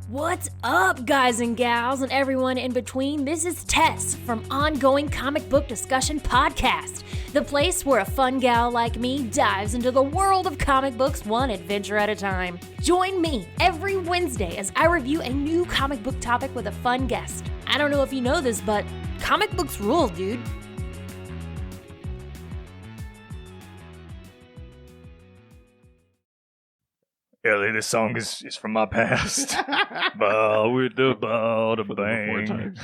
What's up, guys and gals, and everyone in between? This is Tess from Ongoing Comic Book Discussion Podcast, the place where a fun gal like me dives into the world of comic books one adventure at a time. Join me every Wednesday as I review a new comic book topic with a fun guest. I don't know if you know this, but comic books rule, dude. Ellie, this song is from my past. Ball with the ball to bang.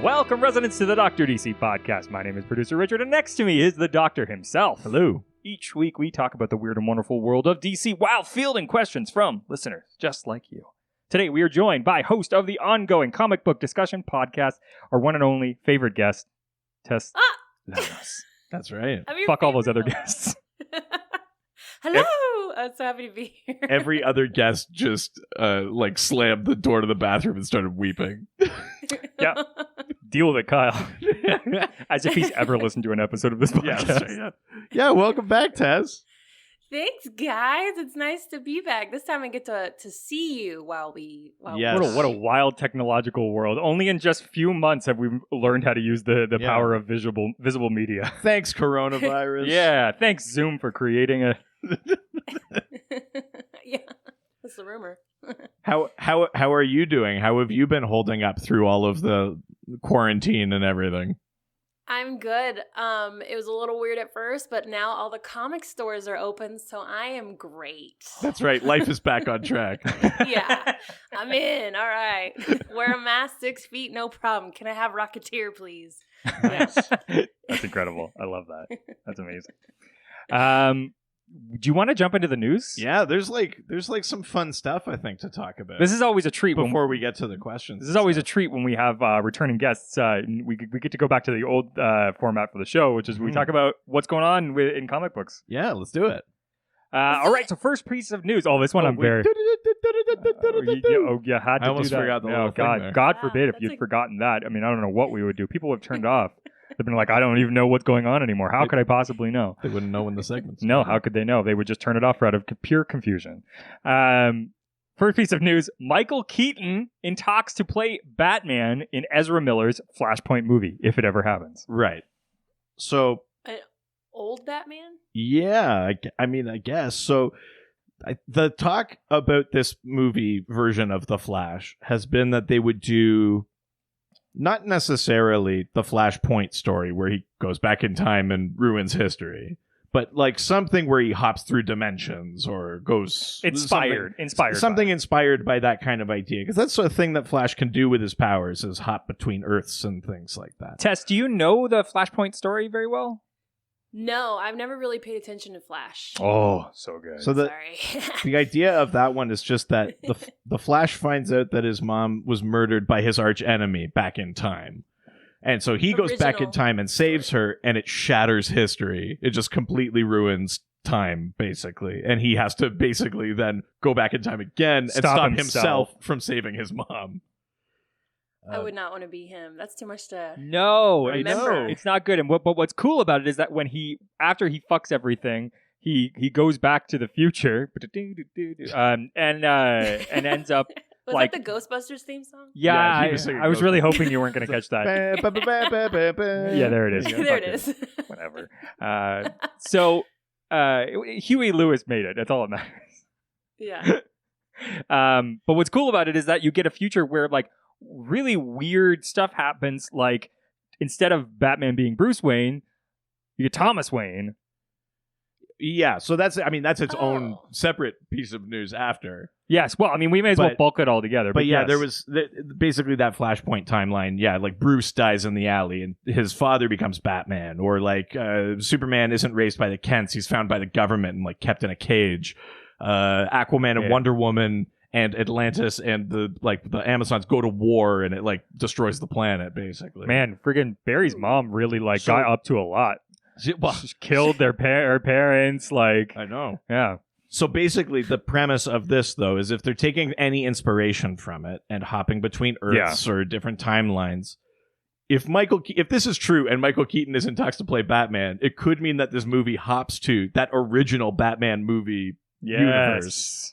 Welcome, residents, to the Dr. DC podcast. My name is producer Richard, and next to me is the Doctor himself. Hello. Each week, we talk about the weird and wonderful world of DC while fielding questions from listeners just like you. Today, we are joined by host of the Ongoing Comic Book Discussion podcast, our one and only favorite guest, Tess. Llanos. That's right. Fuck all those other guests. Hello! I'm so happy to be here. Every other guest just slammed the door to the bathroom and started weeping. Yeah. Deal with it, Kyle. As if he's ever listened to an episode of this podcast. Yeah, welcome back, Tess. Thanks, guys. It's nice to be back. This time I get to see you while we... Yes. What a wild technological world. Only in just few months have we learned how to use the power of visible media. Thanks, coronavirus. Yeah, thanks, Zoom, for creating a... Yeah, that's the rumor. How are you doing? How have you been holding up through all of the quarantine and everything? I'm good. It was a little weird at first, but now all the comic stores are open, so I am great. That's right. Life is back on track. Yeah, I'm in. All right. Wear a mask 6 feet, no problem. Can I have Rocketeer, please? Yes. That's incredible. I love that. That's amazing. Do you want to jump into the news? Yeah, there's some fun stuff, I think, to talk about. This is always a treat before we get to the questions. This is always a treat when we have returning guests. We get to go back to the old format for the show, which is we talk about what's going on in comic books. Yeah, let's do it. All right, so first piece of news. Oh, this one I'm very... you had to I almost do that. forgot the little thing there. God forbid if you'd forgotten that. I mean, I don't know what we would do. People have turned off. They've been like, I don't even know what's going on anymore. How could I possibly know? They wouldn't know when the segment's No, how could they know? They would just turn it off out of pure confusion. First piece of news, Michael Keaton in talks to play Batman in Ezra Miller's Flashpoint movie, if it ever happens. Right. So... Old Batman? Yeah, I guess. So the talk about this movie version of The Flash has been that they would do not necessarily the Flashpoint story where he goes back in time and ruins history, but like something where he hops through dimensions or goes... Inspired by that kind of idea. Because that's the thing that Flash can do with his powers, is hop between Earths and things like that. Tess, do you know the Flashpoint story very well? No, I've never really paid attention to Flash. Oh, so good. So Sorry. The idea of that one is just that the Flash finds out that his mom was murdered by his arch enemy back in time. And so he goes back in time and saves her, and it shatters history. It just completely ruins time, basically. And he has to basically then go back in time again and stop himself from saving his mom. I would not want to be him. That's too much to remember. It's not good. And what's cool about it is that when after he fucks everything, he goes back to the future, and ends up Was that the Ghostbusters theme song? Yeah, I was really hoping you weren't going to catch that. Yeah, there it is. There it is. Whatever. So Huey Lewis made it. That's all that matters. Yeah. But what's cool about it is that you get a future where like really weird stuff happens. Like instead of Batman being Bruce Wayne, you get Thomas Wayne. Yeah, so that's its own separate piece of news after. Yes, well, I mean, we may as well bulk it all together. But yeah, yes. there was basically that Flashpoint timeline. Yeah, like Bruce dies in the alley and his father becomes Batman. Or like Superman isn't raised by the Kents, he's found by the government and like kept in a cage. Aquaman and Wonder Woman and Atlantis and the Amazons go to war and it like destroys the planet, basically. Man, friggin' Barry's mom really got up to a lot. Just killed their parents. Like, I know. Yeah. So basically, the premise of this, though, is if they're taking any inspiration from it and hopping between Earths or different timelines, if this is true and Michael Keaton is in talks to play Batman, it could mean that this movie hops to that original Batman movie universe.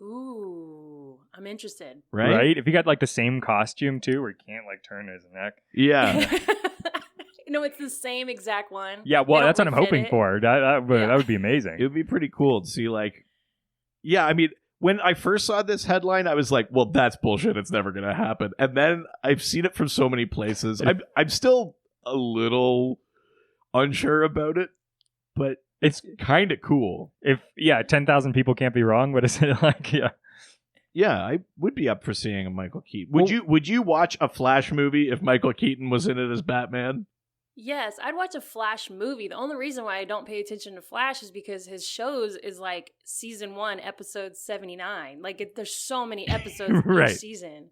Ooh, I'm interested. Right? If you got like the same costume too, where he can't like turn his neck. Yeah. No, it's the same exact one. Yeah, well, They that's what don't I'm hoping refit it. for. That would be amazing. It would be pretty cool to see, like... Yeah, I mean, when I first saw this headline, I was like, well, that's bullshit. It's never going to happen. And then I've seen it from so many places. I'm still a little unsure about it, but it's kind of cool. 10,000 people can't be wrong. What is it like? Yeah. Yeah, I would be up for seeing a Michael Keaton. Would you watch a Flash movie if Michael Keaton was in it as Batman? Yes, I'd watch a Flash movie. The only reason why I don't pay attention to Flash is because his shows is like season 1, episode 79. Like, there's so many episodes Right. each season.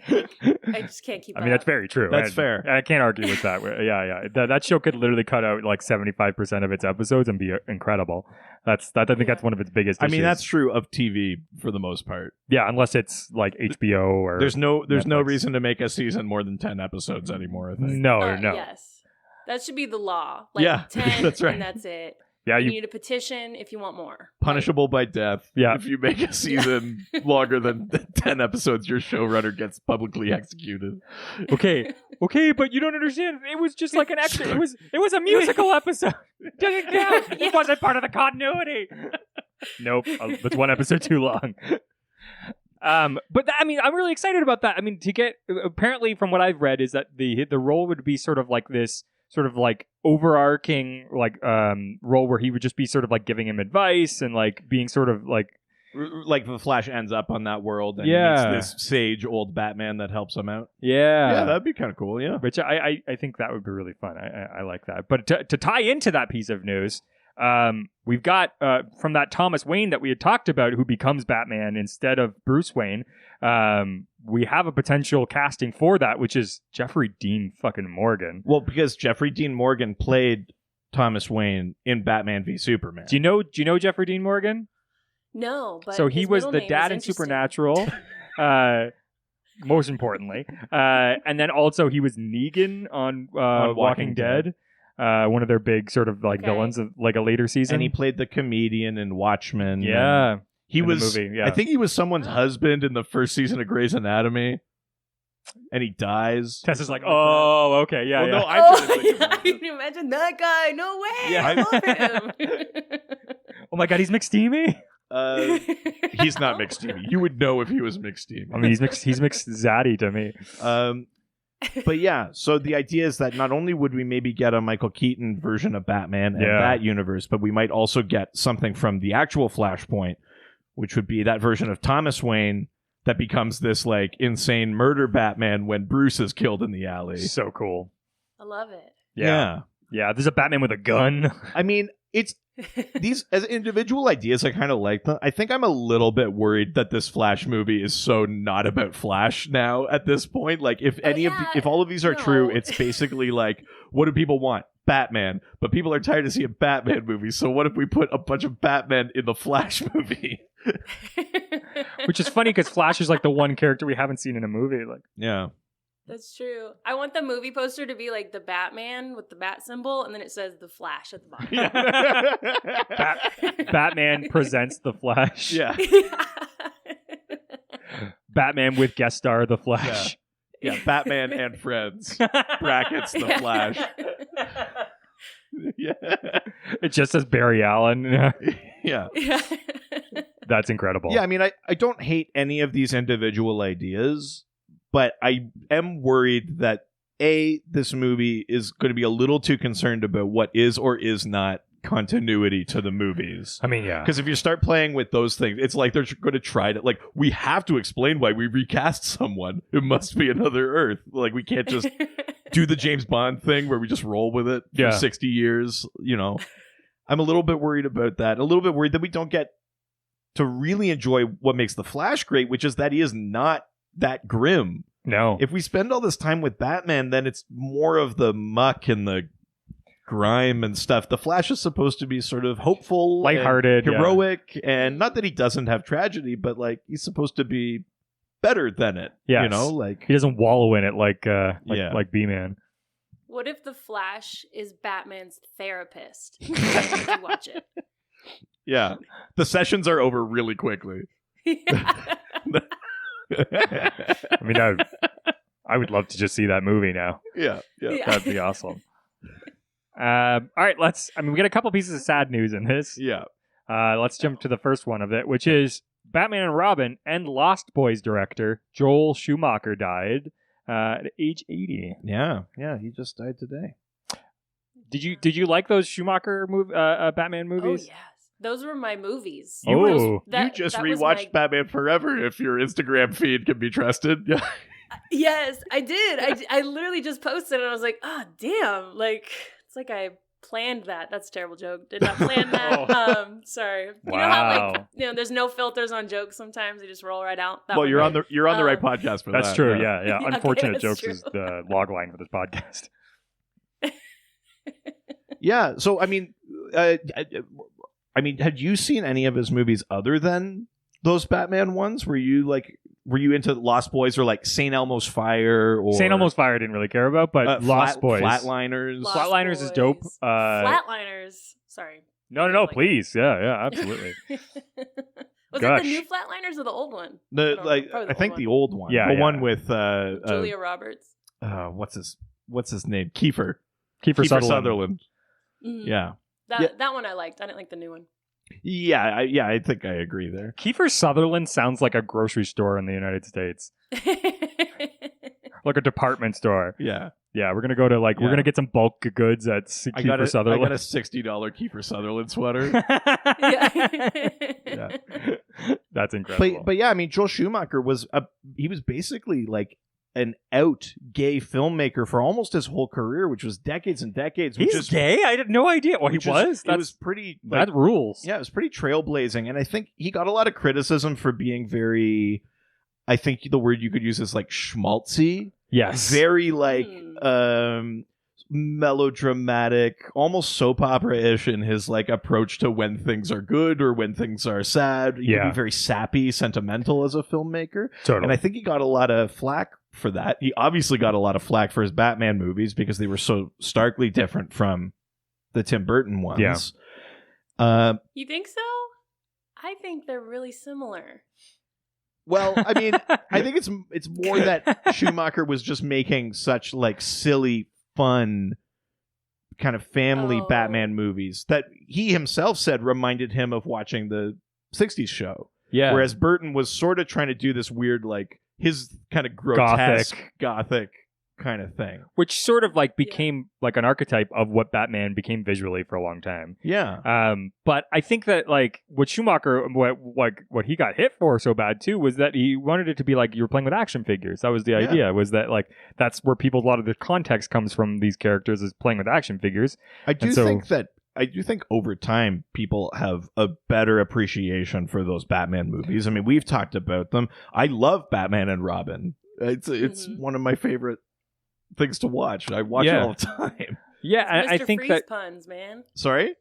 I just can't keep up. I mean, that's very true. That's fair. I can't argue with that. Yeah. That show could literally cut out like 75% of its episodes and be incredible. I think that's one of its biggest issues. I mean, that's true of TV for the most part. Yeah, unless it's like HBO or There's no Netflix. reason to make a season more than 10 episodes anymore, I think. No. Yes. That should be the law. Like, Yeah, 10, that's right. and that's it. Yeah, you you need a petition if you want more. Punishable by death. Yeah. If you make a season longer than 10 episodes, your showrunner gets publicly executed. okay, but you don't understand. It was just like an extra. It was a musical episode. It doesn't count. It wasn't part of the continuity. Nope, that's one episode too long. But I mean, I'm really excited about that. I mean, to get apparently from what I've read is that the role would be sort of like this sort of like overarching like role where he would just be sort of like giving him advice and like being sort of like the Flash ends up on that world and Yeah. meets this sage old Batman that helps him out. yeah, that'd be kind of cool, yeah. which I think that would be really fun. I like that. But to tie into that piece of news, we've got from that Thomas Wayne that we had talked about, who becomes Batman instead of Bruce Wayne. We have a potential casting for that, which is Jeffrey Dean fucking Morgan. Well, because Jeffrey Dean Morgan played Thomas Wayne in Batman v Superman. Do you know Jeffrey Dean Morgan? No, but So he his was middle the name dad is in interesting. Supernatural. Most importantly, and then also he was Negan on Walking Dead. One of their big sort of like villains of like a later season. And he played the comedian in Watchmen. Yeah. He in the was, movie, yeah. I think he was someone's husband in the first season of Grey's Anatomy. And he dies. Tess is like, oh, okay, yeah, Well, yeah. no, I'm trying to Oh, think yeah, about you it. can imagine that guy. No way. Yeah, I love him. Oh my god, he's McSteamy? He's not McSteamy. You would know if he was McSteamy. I mean, he's mixed zaddy to me. But yeah, so the idea is that not only would we maybe get a Michael Keaton version of Batman and that universe, but we might also get something from the actual Flashpoint, which would be that version of Thomas Wayne that becomes this like insane murder Batman when Bruce is killed in the alley. So cool. I love it. Yeah. There's a Batman with a gun. I mean, it's these as individual ideas. I kind of like them. I think I'm a little bit worried that this Flash movie is so not about Flash now at this point. Like, if if all of these are true, it's basically like, what do people want? Batman. But people are tired of seeing Batman movies. So what if we put a bunch of Batman in the Flash movie? Which is funny because Flash is like the one character we haven't seen in a movie. Like, yeah. That's true. I want the movie poster to be like the Batman with the bat symbol, and then it says the Flash at the bottom. Batman presents the Flash. Yeah. Batman with guest star the Flash. Yeah, Batman and Friends. Brackets the Flash. Yeah. It just says Barry Allen. Yeah. That's incredible. Yeah, I mean, I don't hate any of these individual ideas, but I am worried that, A, this movie is going to be a little too concerned about what is or is not continuity to the movies. I mean, yeah. Because if you start playing with those things, it's like they're going to try to, like, we have to explain why we recast someone. It must be another Earth. Like, we can't just do the James Bond thing where we just roll with it for 60 years, you know. I'm a little bit worried about that. A little bit worried that we don't get to really enjoy what makes the Flash great, which is that he is not that grim. No. If we spend all this time with Batman, then it's more of the muck and the grime and stuff. The Flash is supposed to be sort of hopeful, lighthearted, and heroic, and not that he doesn't have tragedy, but like he's supposed to be better than it. Yes. You know, like he doesn't wallow in it like B-Man. What if the Flash is Batman's therapist? You watch it. Yeah, the sessions are over really quickly. Yeah. I mean, I would love to just see that movie now. Yeah. That'd be awesome. All right, we got a couple pieces of sad news in this. Yeah. Let's jump to the first one of it, which is Batman and Robin and Lost Boys director Joel Schumacher died at age 80. Yeah, he just died today. Did you like those Schumacher Batman movies? Oh, yes. Those were my movies. You just rewatched Batman Forever, if your Instagram feed can be trusted. Yeah. Yes, I did. I literally just posted and I was like, oh, damn. Like, it's like I planned that. That's a terrible joke. Did not plan that. Sorry. Wow. You know how there's no filters on jokes sometimes. They just roll right out. Well, you're on the right podcast for that. That's true. Yeah. Okay, Unfortunate that's jokes true. is the log line for this podcast. Yeah. So I mean, had you seen any of his movies other than those Batman ones? Were you into Lost Boys or like St. Elmo's Fire or St. Elmo's Fire I didn't really care about, but Lost Boys. Flatliners. Flatliners is dope. Flatliners. Sorry. No, please. Yeah, absolutely. Was it the new Flatliners or the old one? I think the old one. Yeah, the one with Julia Roberts. What's his name? Kiefer Sutherland. Mm-hmm. Yeah. That one I liked. I didn't like the new one. Yeah, I think I agree there. Kiefer Sutherland sounds like a grocery store in the United States. Like a department store. Yeah. Yeah, we're going to go to we're going to get some bulk goods at Kiefer Sutherland. I got a $60 Kiefer Sutherland sweater. Yeah. That's incredible. But yeah, I mean, Joel Schumacher was basically like an out gay filmmaker for almost his whole career, which was decades and decades. He's gay? I had no idea. Well, he was. It was pretty... that rules. Yeah, it was pretty trailblazing. And I think he got a lot of criticism for being very... I think the word you could use is like schmaltzy. Yes. Very melodramatic, almost soap opera-ish in his like approach to when things are good or when things are sad. He can be very sappy, sentimental as a filmmaker. Totally. And I think he got a lot of flack for that. He obviously got a lot of flack for his Batman movies because they were so starkly different from the Tim Burton ones. Yeah. You think so? I think they're really similar. Well, I mean, I think it's more that Schumacher was just making such like silly, fun kind of family Batman movies that he himself said reminded him of watching the 60s show. Yeah. Whereas Burton was sort of trying to do this weird, like, his kind of grotesque, gothic kind of thing. Which sort of like became like an archetype of what Batman became visually for a long time. Yeah. But I think that like what Schumacher, what he got hit for so bad too, was that he wanted it to be like you were playing with action figures. That was the idea, was that like that's where a lot of the context comes from these characters is playing with action figures. I do think over time people have a better appreciation for those Batman movies. I mean, we've talked about them. I love Batman and Robin. It's one of my favorite things to watch. I watch it all the time. Yeah, it's I Mr. think Freeze that puns, man. Sorry?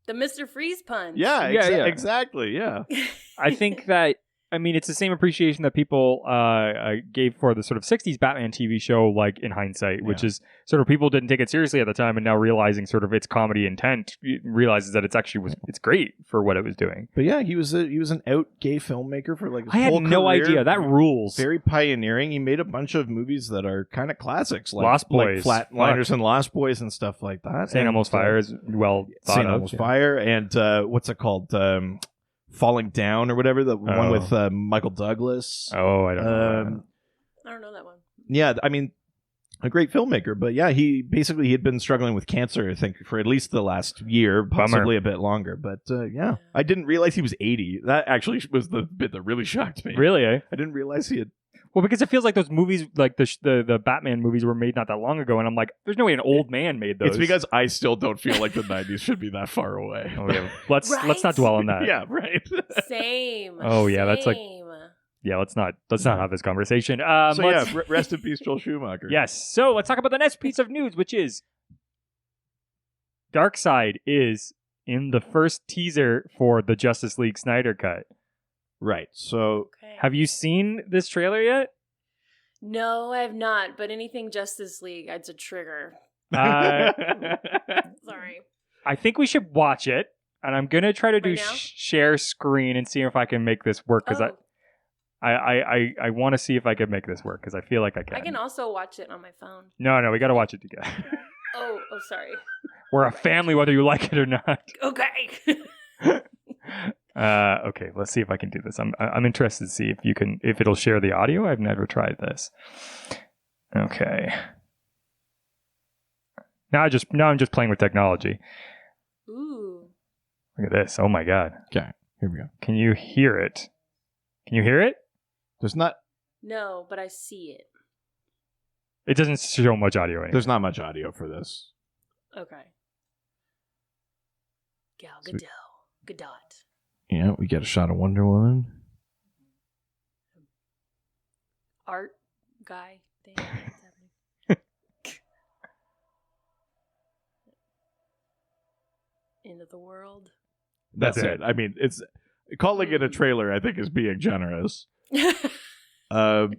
The Mr. Freeze puns. Yeah, exactly. Yeah. I think that it's the same appreciation that people gave for the sort of 60s Batman TV show, like in hindsight, which is sort of people didn't take it seriously at the time, and now realizing sort of its comedy intent, realizes that it's great for what it was doing. But yeah, he was an out gay filmmaker for like his I had whole no career. idea. That rules. Very pioneering. He made a bunch of movies that are kind of classics, like Lost Boys, like Flatliners and Lost Boys and stuff like that. St. Elmo's Fire is well thought St. of. Elmo's Fire and what's it called? Falling Down or whatever, the one with Michael Douglas. Oh, I don't know. I don't know that one. Yeah, I mean, a great filmmaker, but yeah, he had been struggling with cancer, I think, for at least the last year, possibly a bit longer. But yeah, I didn't realize he was 80. That actually was the bit that really shocked me. Really, eh? I didn't realize he had. Well, because it feels like those movies, like the Batman movies, were made not that long ago, and I'm like, there's no way an old man made those. It's because I still don't feel like the 90s should be that far away. Oh, yeah. Let's not dwell on that. Yeah, right. Same. Oh yeah, Same. that's like. Yeah, let's not have this conversation. Rest in peace, Joel Schumacher. Yes. So let's talk about the next piece of news, which is Darkseid is in the first teaser for the Justice League Snyder Cut. Right. So Okay. Have you seen this trailer yet? No, I have not. But anything Justice League, it's a trigger. Sorry. I think we should watch it, and I'm gonna try to do Right now? share screen and see if I can make this work because Oh, I want to see if I can make this work because I feel like I can. I can also watch it on my phone. No, we got to watch it together. Oh, sorry. We're a family, whether you like it or not. Okay. Okay, let's see if I can do this. I'm interested to see if it'll share the audio. I've never tried this. Okay. Now I'm just playing with technology. Ooh. Look at this. Oh my god. Okay, here we go. Can you hear it? Can you hear it? There's not No, but I see it. It doesn't show much audio anymore. there's not much audio for this. Okay. Gal Sweet. Gadot. Yeah, we get a shot of Wonder Woman. Art guy thing. What's happening? End of the world. That's That's it. I mean, it's calling it a trailer, I think, is being generous. It's Um,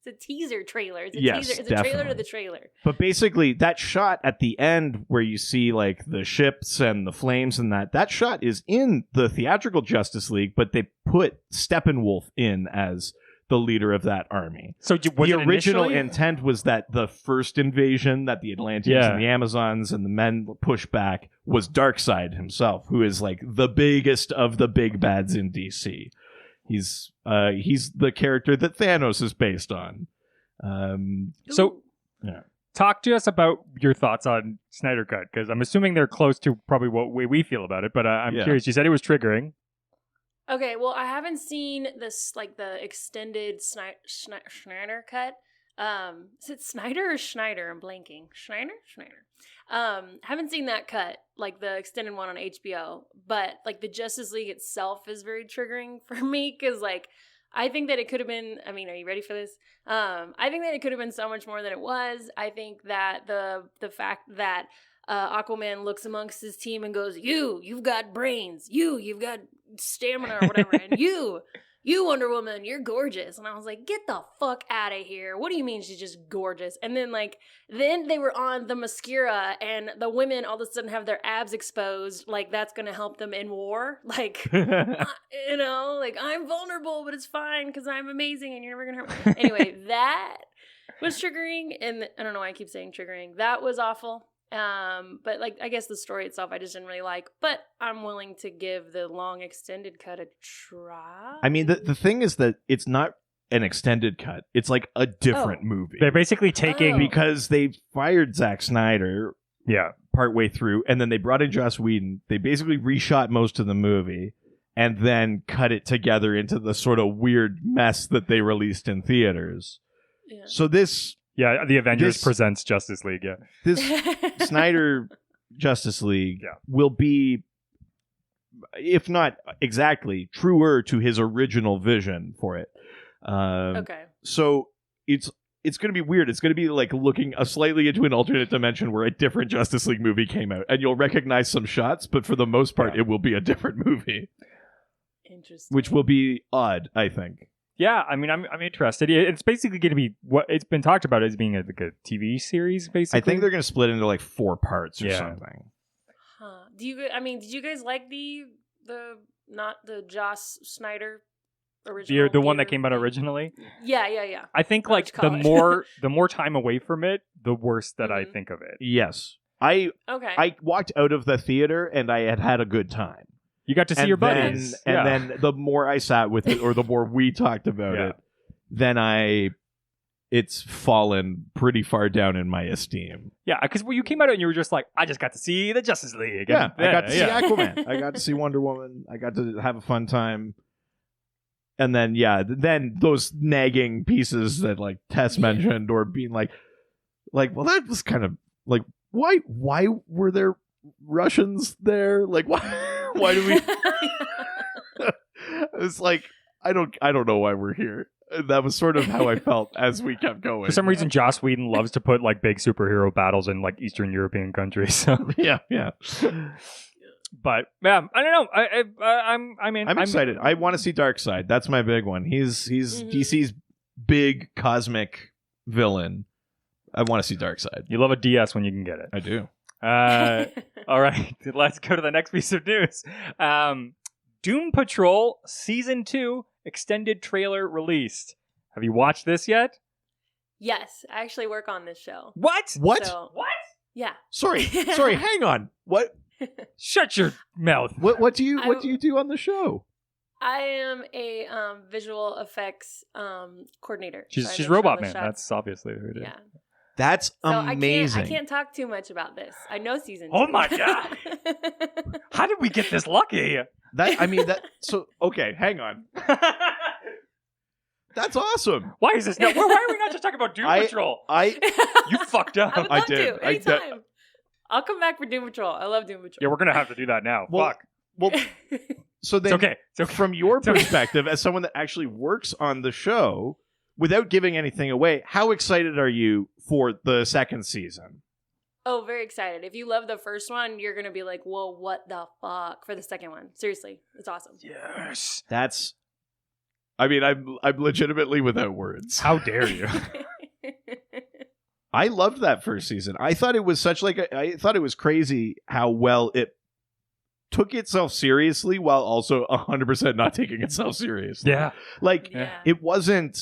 a teaser trailer. It's a Yes, teaser. It's a trailer to definitely. the trailer. But basically, that shot at the end where you see like the ships and the flames and that shot is in the theatrical Justice League, but they put Steppenwolf in as the leader of that army. So was The it original initially? intent was that the first invasion that the Atlanteans Yeah. and the Amazons and the men pushed back was Darkseid himself, who is like the biggest of the big bads in DC. He's the character that Thanos is based on. So- Ooh. Talk to us about your thoughts on Snyder Cut, because I'm assuming they're close to probably what way we feel about it, but I'm Yeah. curious. You said it was triggering. Okay, well, I haven't seen this like the extended Schneider cut. Is it Snyder or Schneider? I'm blanking. Schneider. Haven't seen that cut, like the extended one on HBO. But like the Justice League itself is very triggering for me because like I think that it could have been. I mean, are you ready for this? I think that it could have been so much more than it was. I think that the fact that Aquaman looks amongst his team and goes, you've got brains, you've got stamina or whatever, and you Wonder Woman, you're gorgeous. And I was like, get the fuck out of here. What do you mean she's just gorgeous? And then then they were on the mascara and the women all of a sudden have their abs exposed. Like that's going to help them in war. Like, like I'm vulnerable, but it's fine because I'm amazing and you're never going to hurt me. Anyway, that was triggering. And I don't know why I keep saying triggering. That was awful. But like I guess the story itself I just didn't really like, but I'm willing to give the long extended cut a try. I mean, the thing is that it's not an extended cut. It's like a different movie. They're basically taking Oh. Because they fired Zack Snyder yeah. partway through, and then they brought in Joss Whedon. They basically reshot most of the movie and then cut it together into the sort of weird mess that they released in theaters. Yeah. So this Yeah, the Avengers This- presents Justice League, yeah. this Snyder Justice League Yeah. will be, if not exactly, truer to his original vision for it. Okay. So it's going to be weird. It's going to be like looking slightly into an alternate dimension where a different Justice League movie came out, and you'll recognize some shots, but for the most part, Yeah. it will be a different movie, Interesting. which will be odd, I think. Yeah, I mean, I'm interested. It's basically going to be what it's been talked about as being like a TV series, basically. I think they're going to split into like 4 parts or Yeah. something. Huh. Did you guys like the not the Joss Snyder original? the one that theater came out thing? originally. Yeah. I think What like would you the call it? the more time away from it, the worse that I Mhm. think of it. Yes. I Okay. walked out of the theater and I had a good time. You got to see and your then, buddies. And Yeah. then the more I sat with it, or the more we talked about Yeah. it, then it's fallen pretty far down in my esteem. Yeah, because you came out and you were just like, I just got to see the Justice League. Yeah, And- I got to see yeah. Aquaman. I got to see Wonder Woman. I got to have a fun time. And then, then those nagging pieces that like Tess mentioned, or being like, well, that was kind of like, why were there Russians there? Like, why do we? It's like I don't know why we're here. That was sort of how I felt as we kept going. For some reason, Joss Whedon loves to put like big superhero battles in like Eastern European countries. So. yeah. But yeah, I don't know. I'm excited. I want to see Darkseid. That's my big one. He's DC's big cosmic villain. I want to see Darkseid. You love a DS when you can get it. I do. All right, let's go to the next piece of news. Doom Patrol Season 2 extended trailer released. Have you watched this yet? Yes, I actually work on this show. What? So, What? Yeah. Sorry, hang on. What? Shut your mouth. What do you do on the show? I am a visual effects coordinator. She's So I make Robot sure the Man. shots- That's obviously who it is. Yeah. That's So amazing. I can't talk too much about this. I know season 2. Oh my God. How did we get this lucky? Okay, hang on. That's awesome. Why is this? Why are we not just talking about Doom Patrol? You fucked up. I would I love did. to. Anytime. I'll come back for Doom Patrol. I love Doom Patrol. Yeah, we're gonna have to do that now. Well, Fuck. Well, so then, It's okay. from your perspective, as someone that actually works on the show, without giving anything away, how excited are you for the second season? Oh, very excited. If you love the first one, you're going to be like, whoa, what the fuck for the second one. Seriously. It's awesome. Yes. I'm legitimately without words. How dare you? I loved that first season. I thought it was I thought it was crazy how well it took itself seriously while also 100% not taking itself seriously. Yeah. Like, Yeah. it wasn't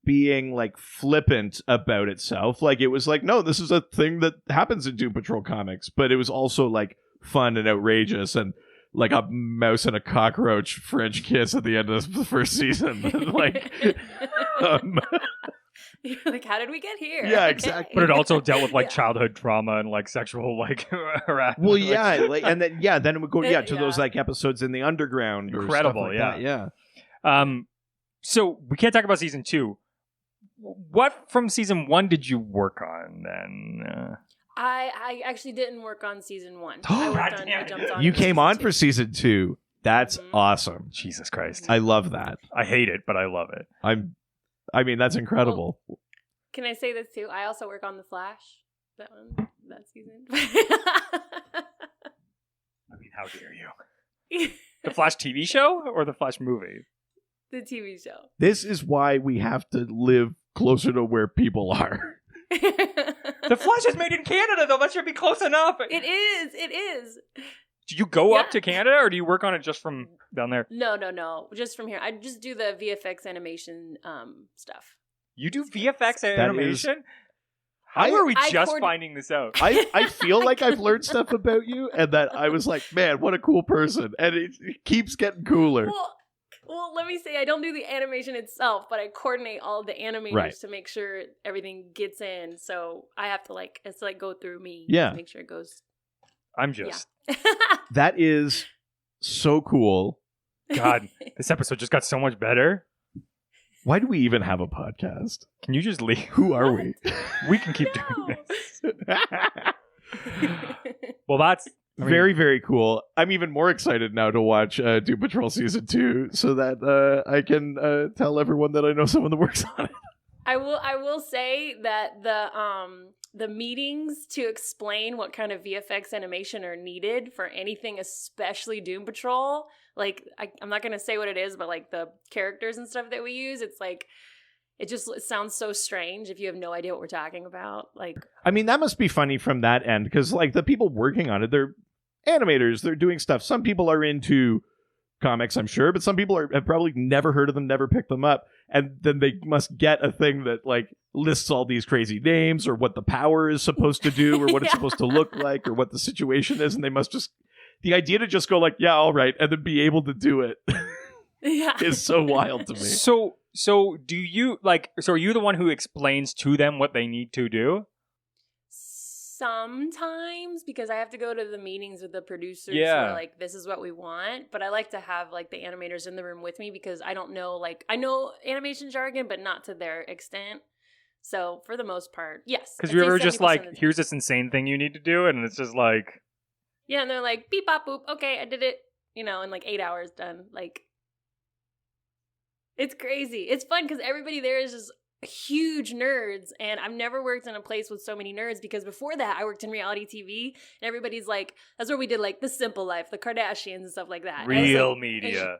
being like flippant about itself. Like, it was like, no, this is a thing that happens in Doom Patrol comics, but it was also like fun and outrageous and like a mouse and a cockroach French kiss at the end of the first season. Like, You're like, how did we get here? Yeah, Okay. exactly. But it also dealt with like Yeah. childhood trauma and like sexual like harassment. well, yeah, and then it would go to Yeah. those like episodes in the underground. Or Incredible, stuff like yeah. that. Yeah. So we can't talk about season 2. What from season 1 did you work on then? I actually didn't work on season 1. God jumped on You in came season on 2. for season 2. That's Mhm. awesome. Jesus Christ. I love that. I hate it, but I love it. I mean, that's incredible. Can I say this too? I also work on The Flash. That season. I mean, how dare you? The Flash TV show or the Flash movie? The TV show. This is why we have to live closer to where people are. The Flash is made in Canada, though. That should be close enough. It is. Do you go up Yeah. to Canada, or do you work on it just from down there? No. Just from here. I just do the VFX animation stuff. You do VFX That animation? How I- are we I just coord- finding this out? I feel like I've learned stuff about you, and that I was like, man, what a cool person. And it keeps getting cooler. Well, let me say, I don't do the animation itself, but I coordinate all of the animators Right. to make sure everything gets in. So I have to it's go through me Yeah. to make sure it goes. I'm just... Yeah. That is so cool. God, this episode just got so much better. Why do we even have a podcast? Can you just leave? Who are we? We can keep No. doing this. Well, that's... I mean, Very, very cool. I'm even more excited now to watch Doom Patrol Season 2 so that I can tell everyone that I know someone that works on it. I will say that the meetings to explain what kind of VFX animation are needed for anything, especially Doom Patrol, like I'm not gonna say what it is, but like the characters and stuff that we use, it's like it sounds so strange if you have no idea what we're talking about. Like, I mean, that must be funny from that end because, like, the people working on it, they're animators, they're doing stuff. Some people are into comics, I'm sure, but some people have probably never heard of them, never picked them up, and then they must get a thing that like lists all these crazy names or what the power is supposed to do or what it's Yeah. supposed to look like or what the situation is, and they must just the idea to just go like, yeah, all right, and then be able to do it yeah, is so wild to me. So do you so are you the one who explains to them what they need to do? Sometimes, because I have to go to the meetings with the producers Yeah. where like this is what we want, but I like to have like the animators in the room with me because I don't know, like I know animation jargon but not to their extent. So for the most part, yes. Because I'd we say were just 70% like, of the time. here's this insane thing you need to do, and it's just like, Yeah, and they're like beep bop boop, okay, I did it, in like 8 hours done. Like It's crazy. It's fun because everybody there is just huge nerds, and I've never worked in a place with so many nerds because before that I worked in reality TV, and everybody's like, that's where we did like The Simple Life, the Kardashians and stuff like that. Real like, media.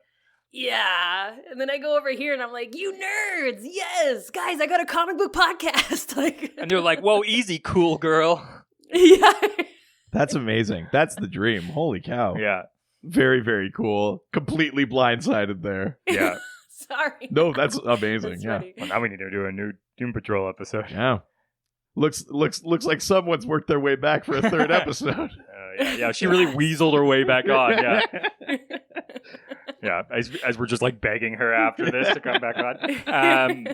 Yeah. And then I go over here and I'm like, you nerds, yes, guys, I got a comic book podcast. Like, And they're like, whoa, easy, cool girl. yeah. That's amazing. That's the dream. Holy cow. Yeah. Very, very cool. Completely blindsided there. Yeah. Sorry. No, that's amazing. That's yeah. funny. Well, now we need to do a new Doom Patrol episode. Yeah. Looks like someone's worked their way back for a third episode. Yeah. She really weaseled her way back on. Yeah. Yeah. As we're just like begging her after this to come back on.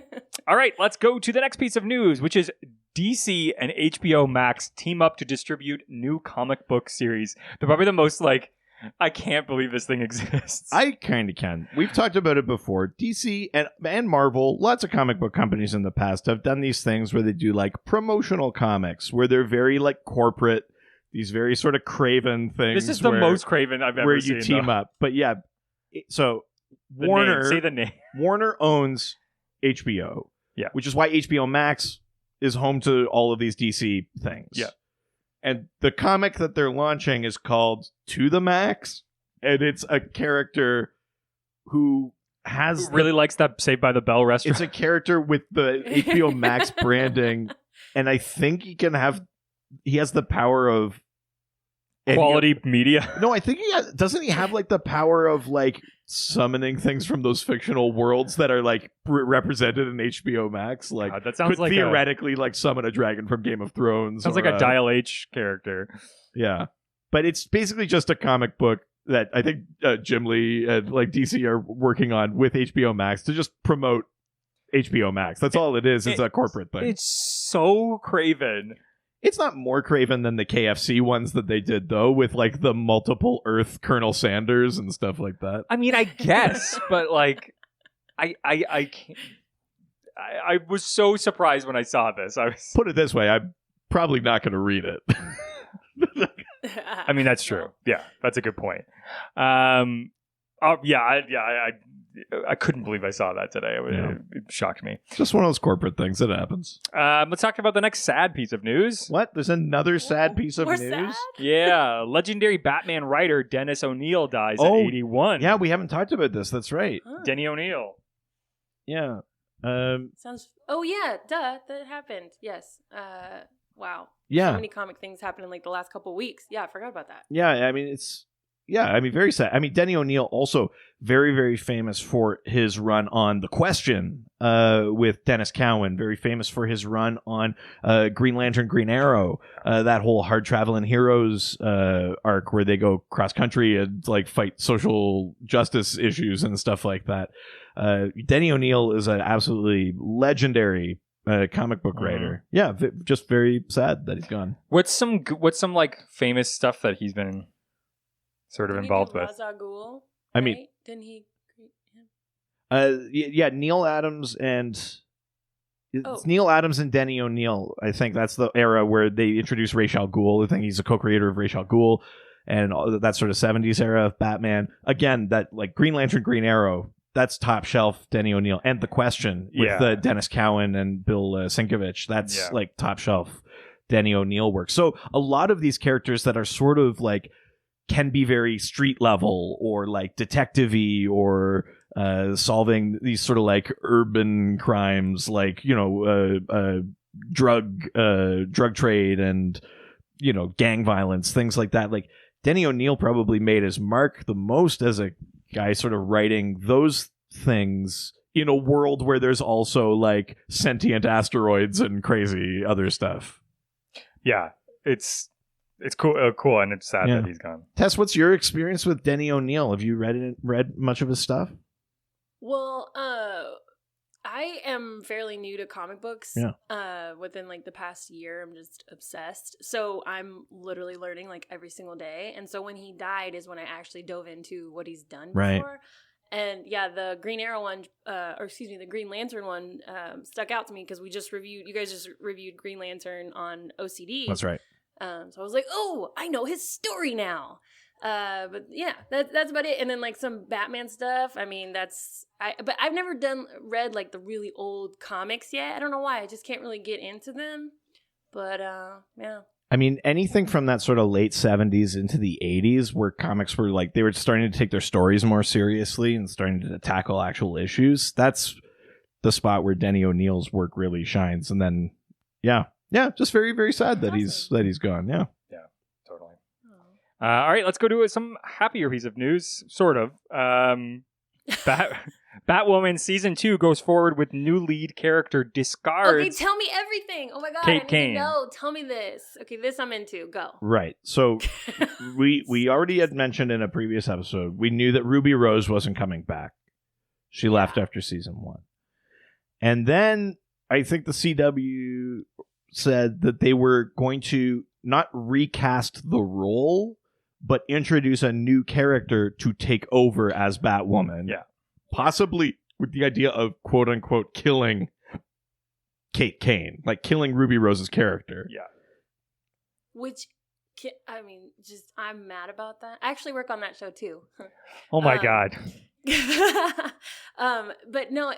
All right, let's go to the next piece of news, which is DC and HBO Max team up to distribute new comic book series. They're probably the most like, I can't believe this thing exists. I kind of can. We've talked about it before. DC and Marvel, lots of comic book companies in the past have done these things where they do like promotional comics, where they're very like corporate, these very sort of craven things. This is the most craven I've ever seen. Where you team up. But yeah, so The Warner, name. Say the name. Warner owns HBO. Yeah. Which is why HBO Max is home to all of these DC things. Yeah. And the comic that they're launching is called To the Max, and it's a character who has Really likes that Saved by the Bell restaurant. it's a character with the HBO Max branding, and I think he has the power of Quality media. No, I think doesn't he have like the power of like summoning things from those fictional worlds that are like represented in HBO Max? Like God, that sounds could like theoretically like summon a dragon from Game of Thrones. Sounds or like a Dial H character. Yeah, but it's basically just a comic book that I think Jim Lee and like DC are working on with HBO Max to just promote HBO Max. That's all it is. It's a corporate thing. It's so craven. It's not more craven than the KFC ones that they did, though, with like the multiple Earth Colonel Sanders and stuff like that. I mean, I guess, but like, I can't. I was so surprised when I saw this. I was. Put it this way, I'm probably not going to read it. I mean, that's true. Yeah, that's a good point. I couldn't believe I saw that today. It shocked me. Just one of those corporate things that happens. Let's talk about the next sad piece of news. What? There's another sad piece of More news? sad? Yeah, legendary Batman writer Dennis O'Neil dies at 81. Yeah, we haven't talked about this. That's right. Huh. Denny O'Neil. Yeah. Sounds. Oh yeah, duh. That happened. Yes. Wow. Yeah. So many comic things happened in like the last couple weeks. Yeah, I forgot about that. Yeah, I mean, very sad. I mean, Denny O'Neil also very, very famous for his run on The Question with Dennis Cowan. Very famous for his run on Green Lantern, Green Arrow. That whole Hard Traveling Heroes arc where they go cross country and like fight social justice issues and stuff like that. Denny O'Neil is an absolutely legendary comic book writer. Yeah, just very sad that he's gone. What's some like famous stuff that he's been sort of Didn't involved he do with? Ra's al Ghul, I mean, right? Didn't he? Yeah. yeah, Neil Adams and it's Neil Adams and Denny O'Neil. I think that's the era where they introduced Ra's al Ghul. I think he's a co-creator of Ra's al Ghul and all that sort of 70s era of Batman. Again, that like Green Lantern, Green Arrow. That's top shelf Denny O'Neil. And The Question with Dennis Cowan and Bill Sienkiewicz. That's like top shelf Denny O'Neil work. So a lot of these characters that are sort of like can be very street level or like detective-y or solving these sort of like urban crimes, like, you know, drug trade and, you know, gang violence, things like that. Like Denny O'Neil probably made his mark the most as a guy sort of writing those things in a world where there's also like sentient asteroids and crazy other stuff. Yeah, it's cool, and it's sad that he's gone. Tess, what's your experience with Denny O'Neil? Have you read much of his stuff? Well, I am fairly new to comic books. Yeah. Within like the past year, I'm just obsessed. So I'm literally learning like every single day. And so when he died is when I actually dove into what he's done before. And yeah, the Green Arrow one, the Green Lantern one stuck out to me because you guys just reviewed Green Lantern on OCD. That's right. So I was like, oh, I know his story now. But yeah, that's about it. And then like some Batman stuff. I mean, but I've never read like the really old comics yet. I don't know why. I just can't really get into them. But yeah. I mean, anything from that sort of late 70s into the 80s where comics were like, they were starting to take their stories more seriously and starting to tackle actual issues. That's the spot where Denny O'Neil's work really shines. And then, yeah, just very, very sad that he's gone. Yeah. Yeah, totally. All right, let's go to some happier piece of news, sort of. Batwoman Season 2 goes forward with new lead character discards. Okay, tell me everything. Oh my God, Kate I Kane. need to know. Tell me this. Okay, this I'm into. Go. Right. So we already had mentioned in a previous episode, we knew that Ruby Rose wasn't coming back. She left after Season 1. And then I think the CW said that they were going to not recast the role, but introduce a new character to take over as Batwoman. Yeah. Possibly with the idea of quote unquote killing Kate Kane, like killing Ruby Rose's character. Yeah. Which, I mean, I'm mad about that. I actually work on that show too. Oh my God. But no,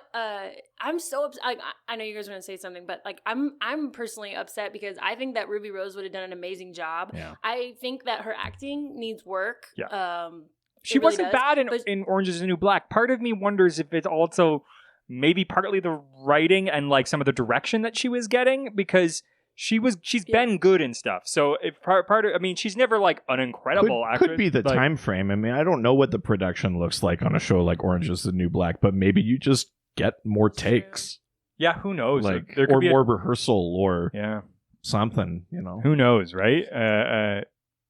I'm so upset. I know you guys are going to say something, but like I'm personally upset because I think that Ruby Rose would have done an amazing job. Yeah. I think that her acting needs work. Yeah. She wasn't bad in Orange is the New Black. Part of me wonders if it's also maybe partly the writing and like some of the direction that she was getting, because she's been good and stuff. So if part of, I mean, she's never like an incredible actress. Could be the time frame. I mean, I don't know what the production looks like on a show like Orange is the New Black, but maybe you just get more takes. Yeah, who knows? Like, or more rehearsal or something, you know. Who knows, right?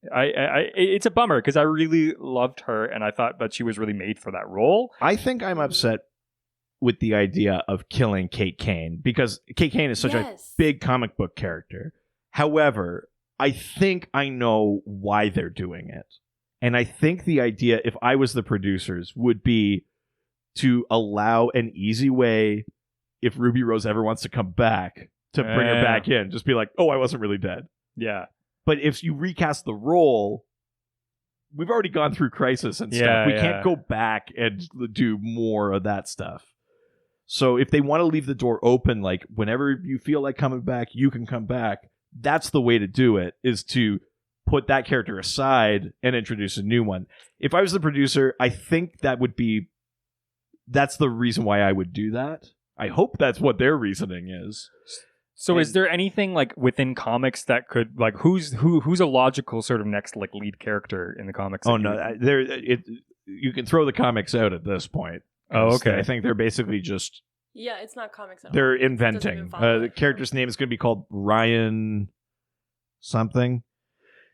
It's a bummer because I really loved her and I thought that she was really made for that role. I think I'm upset with the idea of killing Kate Kane because Kate Kane is such a big comic book character. However, I think I know why they're doing it. And I think the idea, if I was the producers, would be to allow an easy way, if Ruby Rose ever wants to come back, to bring her back in. Just be like, oh, I wasn't really dead. Yeah. But if you recast the role, we've already gone through Crisis and stuff. We can't go back and do more of that stuff. So if they want to leave the door open, like whenever you feel like coming back, you can come back. That's the way to do it, is to put that character aside and introduce a new one. If I was the producer, I think that's the reason why I would do that. I hope that's what their reasoning is. So is there anything like within comics that could like who's a logical sort of next like lead character in the comics? Oh no, you can throw the comics out at this point. Oh, okay. I think they're basically just it's not comics at all. They're inventing. The character's name is going to be called Ryan something.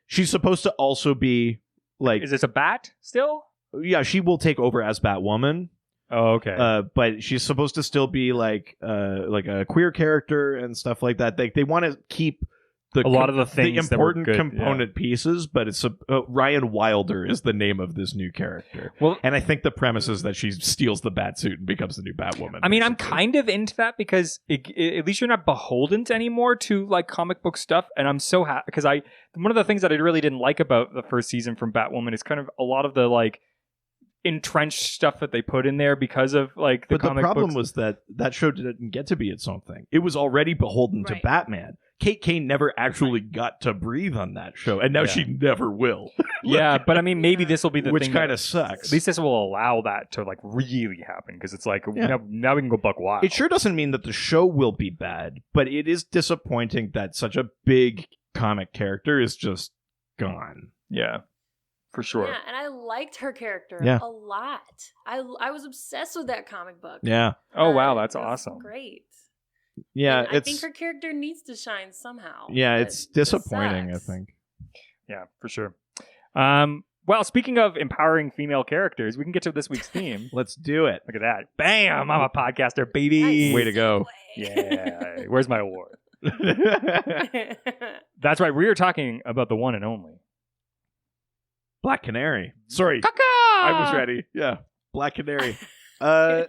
She's supposed to also be like. Is this a bat still? Yeah, she will take over as Batwoman. Oh, okay. But she's supposed to still be like a queer character and stuff like that. They want to keep a lot of the things, the important component pieces, but it's Ryan Wilder is the name of this new character. Well, and I think the premise is that she steals the Batsuit and becomes the new Batwoman. I mean, I'm kind of into that because at least you're not beholden anymore to like comic book stuff, and I'm so happy because one of the things that I really didn't like about the first season from Batwoman is kind of a lot of the like entrenched stuff that they put in there because of like the comic books. But the problem was that show didn't get to be its own thing. It was already beholden to Batman. Kate Kane never actually got to breathe on that show, and now she never will. But I mean, maybe this will be the which thing. Which kind of sucks. At least this will allow that to like really happen, because it's like now we can go buck wild. It sure doesn't mean that the show will be bad, but it is disappointing that such a big comic character is just gone. Yeah. For sure. Yeah, and I liked her character a lot. I was obsessed with that comic book. Yeah. Oh, wow. That's awesome. Great. Yeah. I think her character needs to shine somehow. Yeah, it's disappointing, I think. Yeah, for sure. Well, speaking of empowering female characters, we can get to this week's theme. Let's do it. Look at that. Bam! I'm a podcaster, baby. Nice. Way to go. Yeah. Where's my award? That's right. We are talking about the one and only Black Canary. Sorry. Caca! I was ready. Yeah. Black Canary. I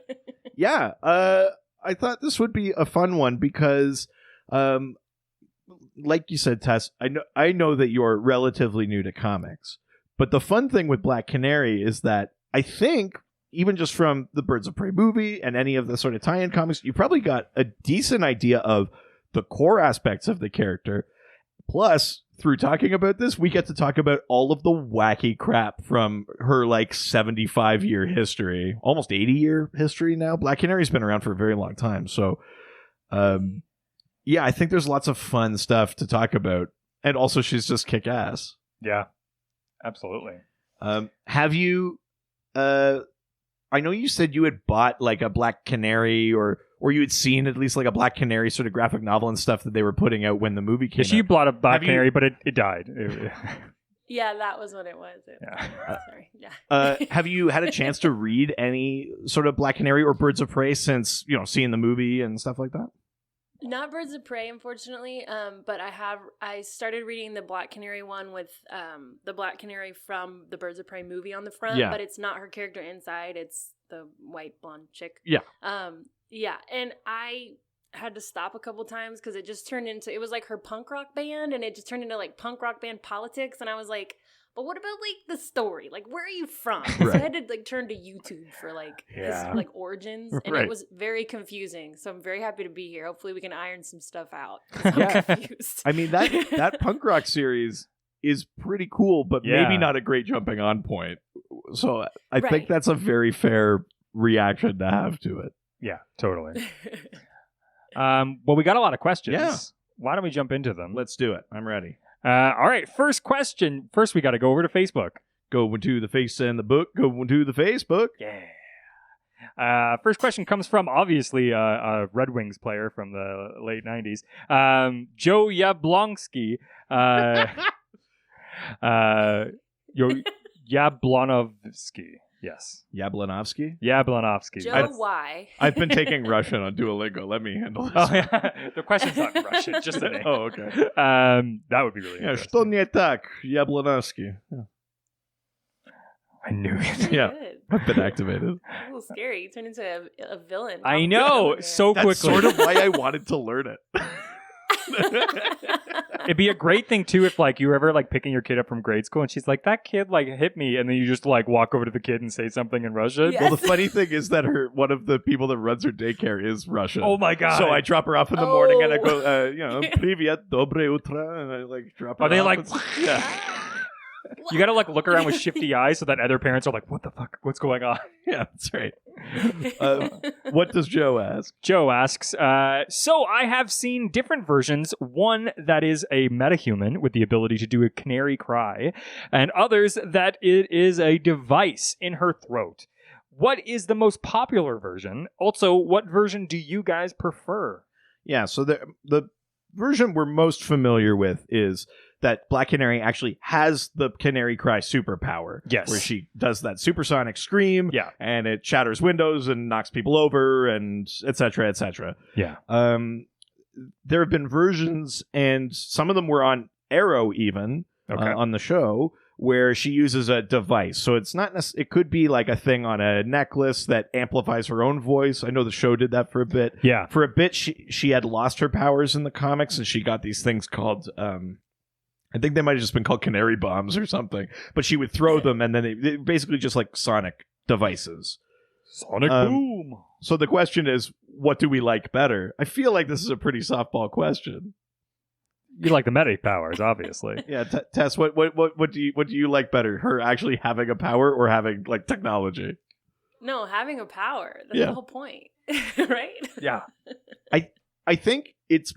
thought this would be a fun one because, like you said, Tess, I know that you're relatively new to comics, But the fun thing with Black Canary is that I think, even just from the Birds of Prey movie and any of the sort of tie-in comics, you probably got a decent idea of the core aspects of the character. Plus, through talking about this, we get to talk about all of the wacky crap from her 75-year history, almost 80-year history now. Black Canary's been around for a very long time. So, yeah, I think there's lots of fun stuff to talk about. And also, she's just kick-ass. Yeah, absolutely. Have you... I know you said you had bought a Black Canary or you had seen at least a Black Canary sort of graphic novel and stuff that they were putting out when the movie came out. She bought a Black Canary, but it died. Yeah, that was what it was. Sorry. Yeah. Have you had a chance to read any sort of Black Canary or Birds of Prey since, seeing the movie and stuff like that? Not Birds of Prey, unfortunately, but I started reading the Black Canary one with the Black Canary from the Birds of Prey movie on the front, but it's not her character inside, it's the white blonde chick. Yeah. Yeah, and I had to stop a couple times because it just turned into, it was her punk rock band, and it just turned into punk rock band politics, and I was like, but what about the story? Where are you from? Right. So I had to turn to YouTube for his origins, and it was very confusing. So I'm very happy to be here. Hopefully we can iron some stuff out. I'm confused. I mean that punk rock series is pretty cool, but maybe not a great jumping on point. So I think that's a very fair reaction to have to it. Yeah, totally. Well, we got a lot of questions. Yeah. Why don't we jump into them? Let's do it. I'm ready. All right, first question. First, we got to go over to Facebook. Go to the face and the book. Go to the Facebook. Yeah. First question comes from, obviously, a Red Wings player from the late 90s. Joe Yablonsky. Yablonovsky. Yes. Yablonovsky? Yablonovsky. Joe Y. I've been taking Russian on Duolingo. Let me handle this. Oh, yeah. The question's not in Russian, just the name. Oh, okay. That would be really interesting. Что не так, Yablonovsky? I knew it. Yeah. Good. I've been activated. A little scary. You turned into a villain. I know. So That's quickly. sort of why I wanted to learn it. It'd be a great thing too if you were ever picking your kid up from grade school and she's like, that kid hit me, and then you just walk over to the kid and say something in Russian. Yes. Well, the funny thing is that one of the people that runs her daycare is Russian. Oh my god. So I drop her off in the morning and I go, Привет, доброе утро, and I drop her Are they off. Yeah. You gotta look around with shifty eyes so that other parents are like, what the fuck? What's going on? Yeah, that's right. What does Joe ask? Joe asks, so I have seen different versions, one that is a metahuman with the ability to do a canary cry, and others that it is a device in her throat. What is the most popular version? Also, what version do you guys prefer? Yeah, so the version we're most familiar with is that Black Canary actually has the canary cry superpower. Yes. Where she does that supersonic scream. Yeah. And it shatters windows and knocks people over and et cetera, et cetera. Yeah. There have been versions, and some of them were on Arrow even, on the show, where she uses a device. So it's not it could be a thing on a necklace that amplifies her own voice. I know the show did that for a bit. Yeah. For a bit, she had lost her powers in the comics, and she got these things called... I think they might have just been called canary bombs or something. But she would throw them, and then they basically just sonic devices. Sonic boom. So the question is, what do we like better? I feel like this is a pretty softball question. You like the meta powers, obviously. Yeah, Tess, what do you like better? Her actually having a power or having technology? No, having a power. That's the whole point, right? Yeah. I think it's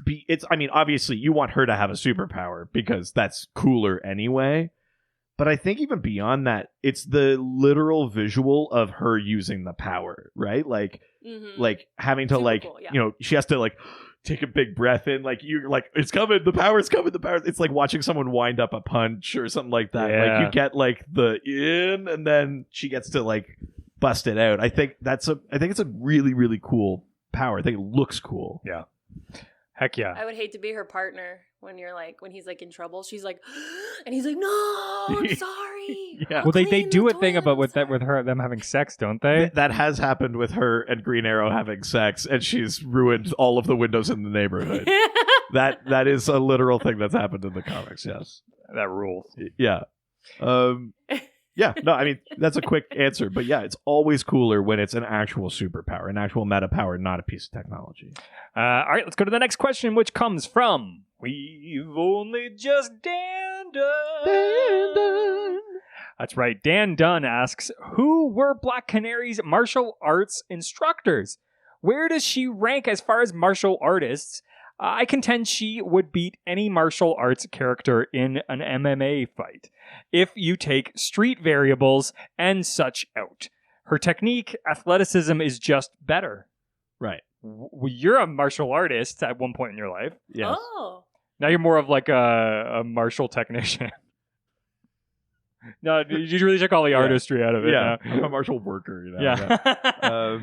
I mean, obviously you want her to have a superpower because that's cooler anyway. But I think even beyond that, it's the literal visual of her using the power, right? Having to cool, she has to take a big breath in, it's coming, the power's coming, the power. It's like watching someone wind up a punch or something like that. Yeah. You get the in, and then she gets to bust it out. I think it's a really, really cool power. I think it looks cool. Yeah. Heck yeah. I would hate to be her partner when you're when he's in trouble. She's and he's no, I'm sorry. Yeah. Well, they do a thing about with them having sex, don't they? That has happened with her and Green Arrow having sex, and she's ruined all of the windows in the neighborhood. That is a literal thing that's happened in the comics. Yes. That rules. Yeah. Yeah, no, I mean, that's a quick answer. But yeah, it's always cooler when it's an actual superpower, an actual meta power, not a piece of technology. All right, let's go to the next question, which comes from We've Only Just Dan Dunn. That's right. Dan Dunn asks, who were Black Canary's martial arts instructors? Where does she rank as far as martial artists? I contend she would beat any martial arts character in an MMA fight if you take street variables and such out. Her technique, athleticism is just better. Right. You're a martial artist at one point in your life. Yes. Oh. Now you're more of like a martial technician. No, you really took all the artistry out of it. Yeah, now. I'm a martial worker. Yeah.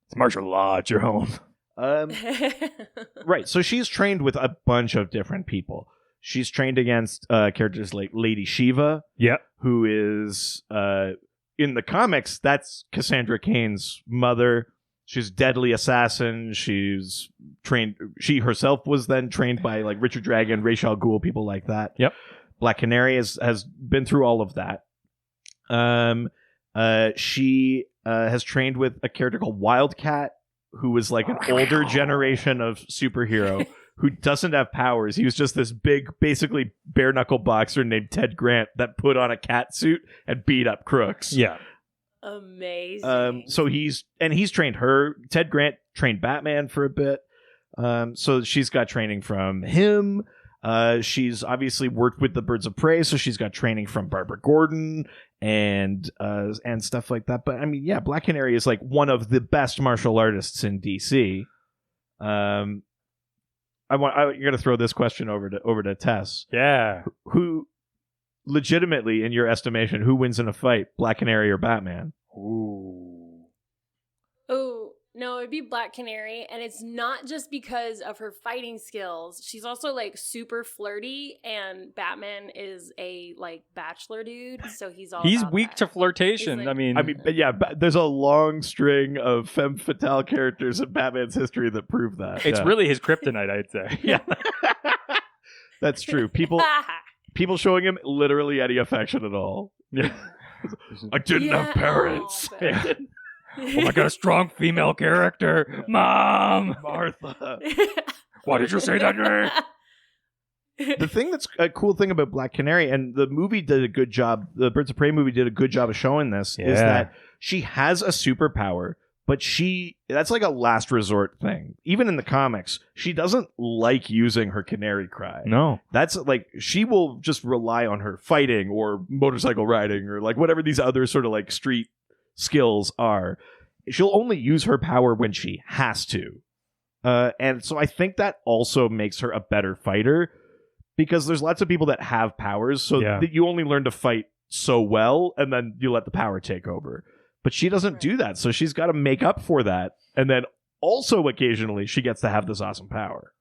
It's martial law at your home. Right. So she's trained with a bunch of different people. She's trained against characters like Lady Shiva. Yeah. Who is in the comics, that's Cassandra Cain's mother. She's a deadly assassin. She's trained. She herself was then trained by like Richard Dragon, Ra's al Ghul, people like that. Yep. Black Canary has been through all of that. She has trained with a character called Wildcat, who was like an older generation of superhero who doesn't have powers. He was just this big, basically bare knuckle boxer named Ted Grant that put on a cat suit and beat up crooks. Yeah. Amazing. So he's trained her. Ted Grant trained Batman for a bit. So she's got training from him. She's obviously worked with the Birds of Prey, so she's got training from Barbara Gordon and stuff like that. But I mean, yeah, Black Canary is like one of the best martial artists in DC. You're gonna throw this question over to Tess. Yeah. Who legitimately, in your estimation, who wins in a fight, Black Canary or Batman? Ooh. Oh, no, it'd be Black Canary. And it's not just because of her fighting skills. She's also like super flirty, and Batman is a like bachelor dude. So he's weak that. to flirtation. He's like- I mean, Yeah, there's a long string of femme fatale characters in Batman's history that prove that. it's Yeah. really his kryptonite, I'd say. Yeah. That's true. People showing him literally any affection at all. Yeah. I didn't have parents. Oh, but- Oh, I got a strong female character. Mom! Martha. Why did you say that name? The thing that's a cool thing about Black Canary, and the movie did a good job, the Birds of Prey movie did a good job of showing this, is that she has a superpower, but that's like a last resort thing. Even in the comics, she doesn't like using her canary cry. No. That's like, she will just rely on her fighting or motorcycle riding or like whatever these other sort of like street skills are. She'll only use her power when she has to. And so I think that also makes her a better fighter, because there's lots of people that have powers, so that you only learn to fight so well, and then you let the power take over. But she doesn't do that, so she's got to make up for that. And then also occasionally she gets to have this awesome power.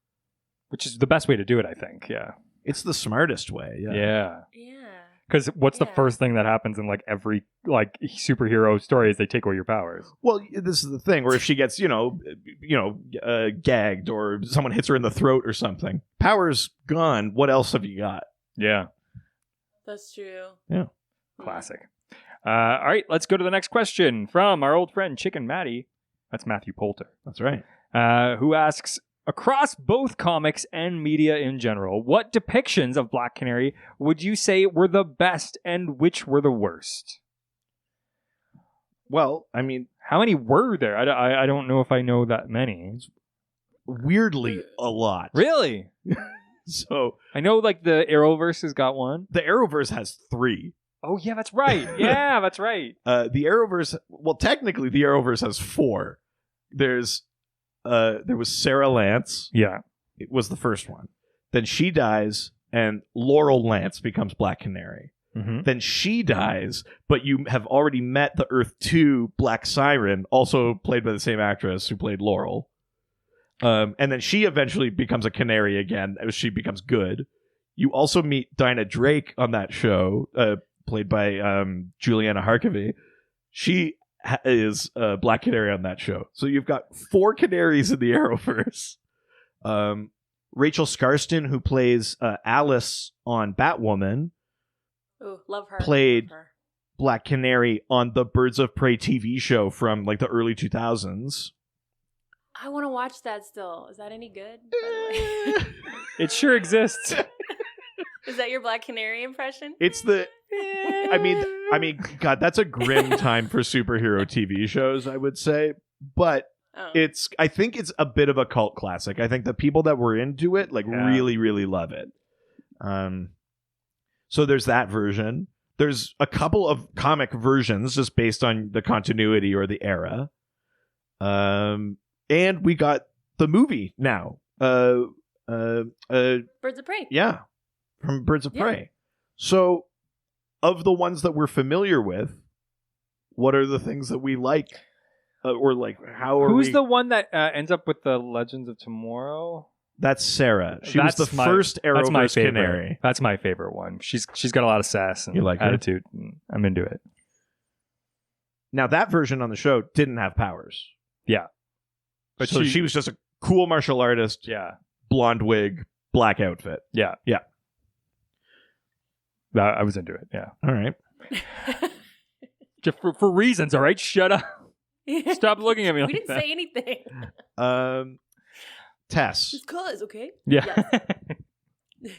Which is the best way to do it, I think. Yeah. It's the smartest way. Yeah. Yeah. Because what's the first thing that happens in like every like superhero story is they take away your powers. Well, this is the thing, or if she gets, gagged or someone hits her in the throat or something, power's gone. What else have you got? Yeah. That's true. Yeah. Classic. All right, let's go to the next question from our old friend Chicken Matty. That's Matthew Poulter. That's right. Who asks, across both comics and media in general, what depictions of Black Canary would you say were the best and which were the worst? Well, I mean, how many were there? I don't know if I know that many. Weirdly, a lot. Really? So I know like the Arrowverse has got one. The Arrowverse has 3. Oh, yeah, that's right. Yeah, that's right. The Arrowverse, well, technically, the Arrowverse has 4. There was Sarah Lance. Yeah. It was the first one. Then she dies, and Laurel Lance becomes Black Canary. Mm-hmm. Then she dies, but you have already met the Earth 2 Black Siren, also played by the same actress who played Laurel. And then she eventually becomes a canary again as she becomes good. You also meet Dinah Drake on that show, played by Juliana Harkavy. She is Black Canary on that show. So you've got 4 canaries in the Arrowverse. Rachel Scarston, who plays Alice on Batwoman. Ooh, love her. played Love her. Black Canary on the Birds of Prey TV show from like the early 2000s. I want to watch that still. Is that any good? By the way? It sure exists. Is that your Black Canary impression? It's the I mean god, that's a grim time for superhero TV shows, I would say. But I think it's a bit of a cult classic. I think the people that were into it really, really love it. So there's that version. There's a couple of comic versions just based on the continuity or the era. And we got the movie now. Birds of Prey. Yeah. From Birds of Prey. So of the ones that we're familiar with, what are the things that we like? Or like, how are Who's the one that ends up with the Legends of Tomorrow? That's Sarah. She was the first Arrowverse Canary. That's my favorite one. She's got a lot of sass and attitude. I'm into it. Now, that version on the show didn't have powers. Yeah. But so she was just a cool martial artist. Yeah. Blonde wig, black outfit. Yeah. Yeah. I was into it. Yeah. All right. Just for reasons, all right? Shut up. Stop looking at me like We didn't that. say anything. Tess. Just cause, okay? Yeah. Yes.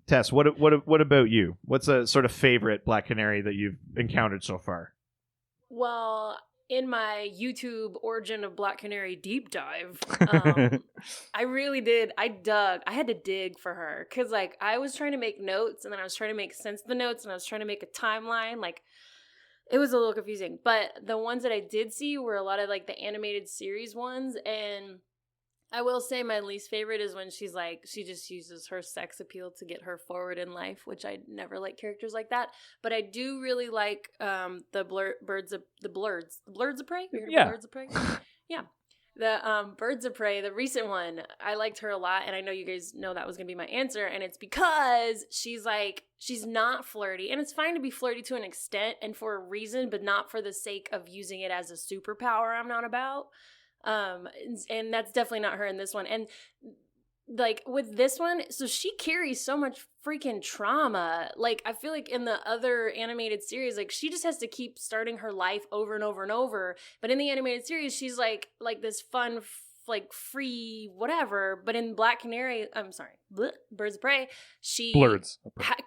Tess, what about you? What's a sort of favorite Black Canary that you've encountered so far? Well, in my YouTube Origin of Black Canary deep dive, I really did. I had to dig for her because, like, I was trying to make notes and then I was trying to make sense of the notes and I was trying to make a timeline. Like, it was a little confusing. But the ones that I did see were a lot of, like, the animated series ones. And I will say my least favorite is when she's like, she just uses her sex appeal to get her forward in life, which I never like characters like that. But I do really like the Birds of Prey. You heard of Birds of Prey? Yeah. The Birds of Prey, the recent one, I liked her a lot, and I know you guys know that was going to be my answer, and it's because she's not flirty, and it's fine to be flirty to an extent and for a reason, but not for the sake of using it as a superpower I'm not about. And that's definitely not her in this one. And like with this one, so she carries so much freaking trauma. Like I feel like in the other animated series, like she just has to keep starting her life over and over and over. But in the animated series, she's like this fun, like free whatever. But in Black Canary, Birds of Prey, she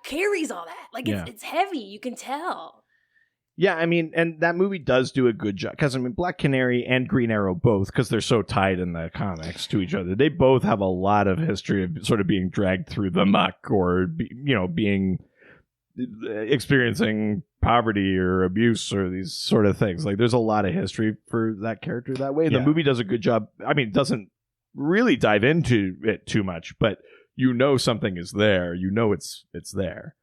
carries all that. Like it's heavy. You can tell. Yeah, I mean, and that movie does do a good job. Because, I mean, Black Canary and Green Arrow both, because they're so tied in the comics to each other, they both have a lot of history of sort of being dragged through the muck or, experiencing poverty or abuse or these sort of things. Like, there's a lot of history for that character that way. The movie does a good job. I mean, it doesn't really dive into it too much, but you know something is there. You know it's there.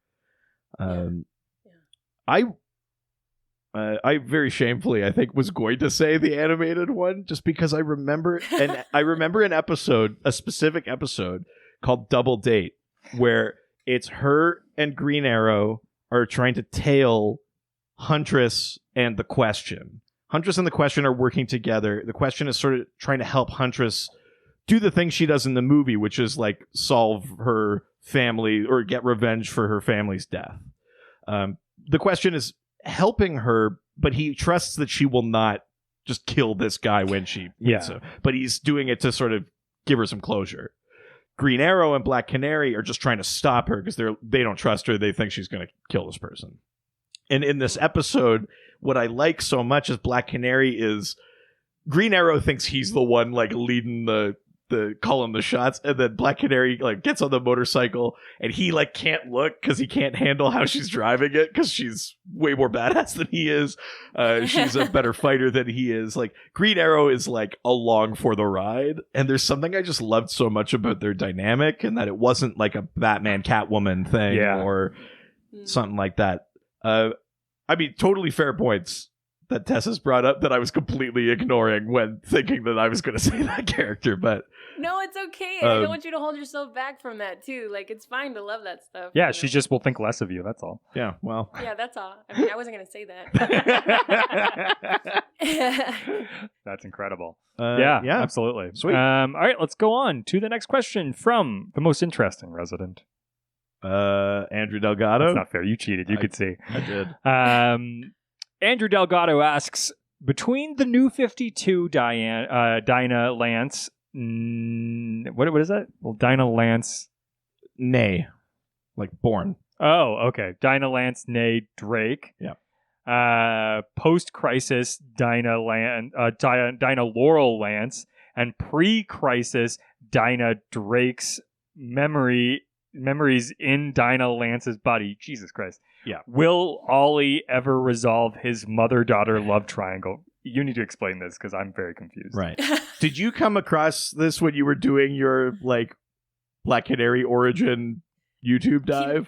I very shamefully, I think, was going to say the animated one just because I remember an episode, a specific episode called Double Date, where it's her and Green Arrow are trying to tail Huntress and the Question. Huntress and the Question are working together. The Question is sort of trying to help Huntress do the thing she does in the movie, which is like solve her family or get revenge for her family's death. The Question is helping her, but he trusts that she will not just kill this guy when she but he's doing it to sort of give her some closure. Green Arrow and Black Canary are just trying to stop her because they don't trust her. They think she's going to kill this person. And in this episode, what I like so much is Black Canary is Green Arrow thinks he's the one like leading the calling the shots, and then Black Canary like gets on the motorcycle and he like can't look because he can't handle how she's driving it because she's way more badass than he is. She's a better fighter than he is. Like Green Arrow is like along for the ride, and there's something I just loved so much about their dynamic, and that it wasn't like a Batman Catwoman thing or something like that. I mean, totally fair points that Tess has brought up that I was completely ignoring when thinking that I was going to say that character, but no, it's okay. I don't want you to hold yourself back from that too. Like it's fine to love that stuff. Yeah, she just will think less of you. That's all. Yeah, well. Yeah, that's all. I mean, I wasn't going to say that. That's incredible. Yeah, absolutely. Sweet. All right, let's go on to the next question from the most interesting resident. Andrew Delgado. That's not fair. You cheated. You could see. I did. Andrew Delgado asks, between the new 52 Dinah Lance, what is that? Well, Dinah Lance. Nay. Like born. Oh, okay. Dinah Lance, nay Drake. Yeah. Post-crisis Dinah Laurel Lance, and pre-crisis Dinah Drake's memories in Dinah Lance's body. Jesus Christ. Yeah. Will Ollie ever resolve his mother-daughter love triangle? You need to explain this because I'm very confused. Right. Did you come across this when you were doing your like Black Canary origin YouTube dive?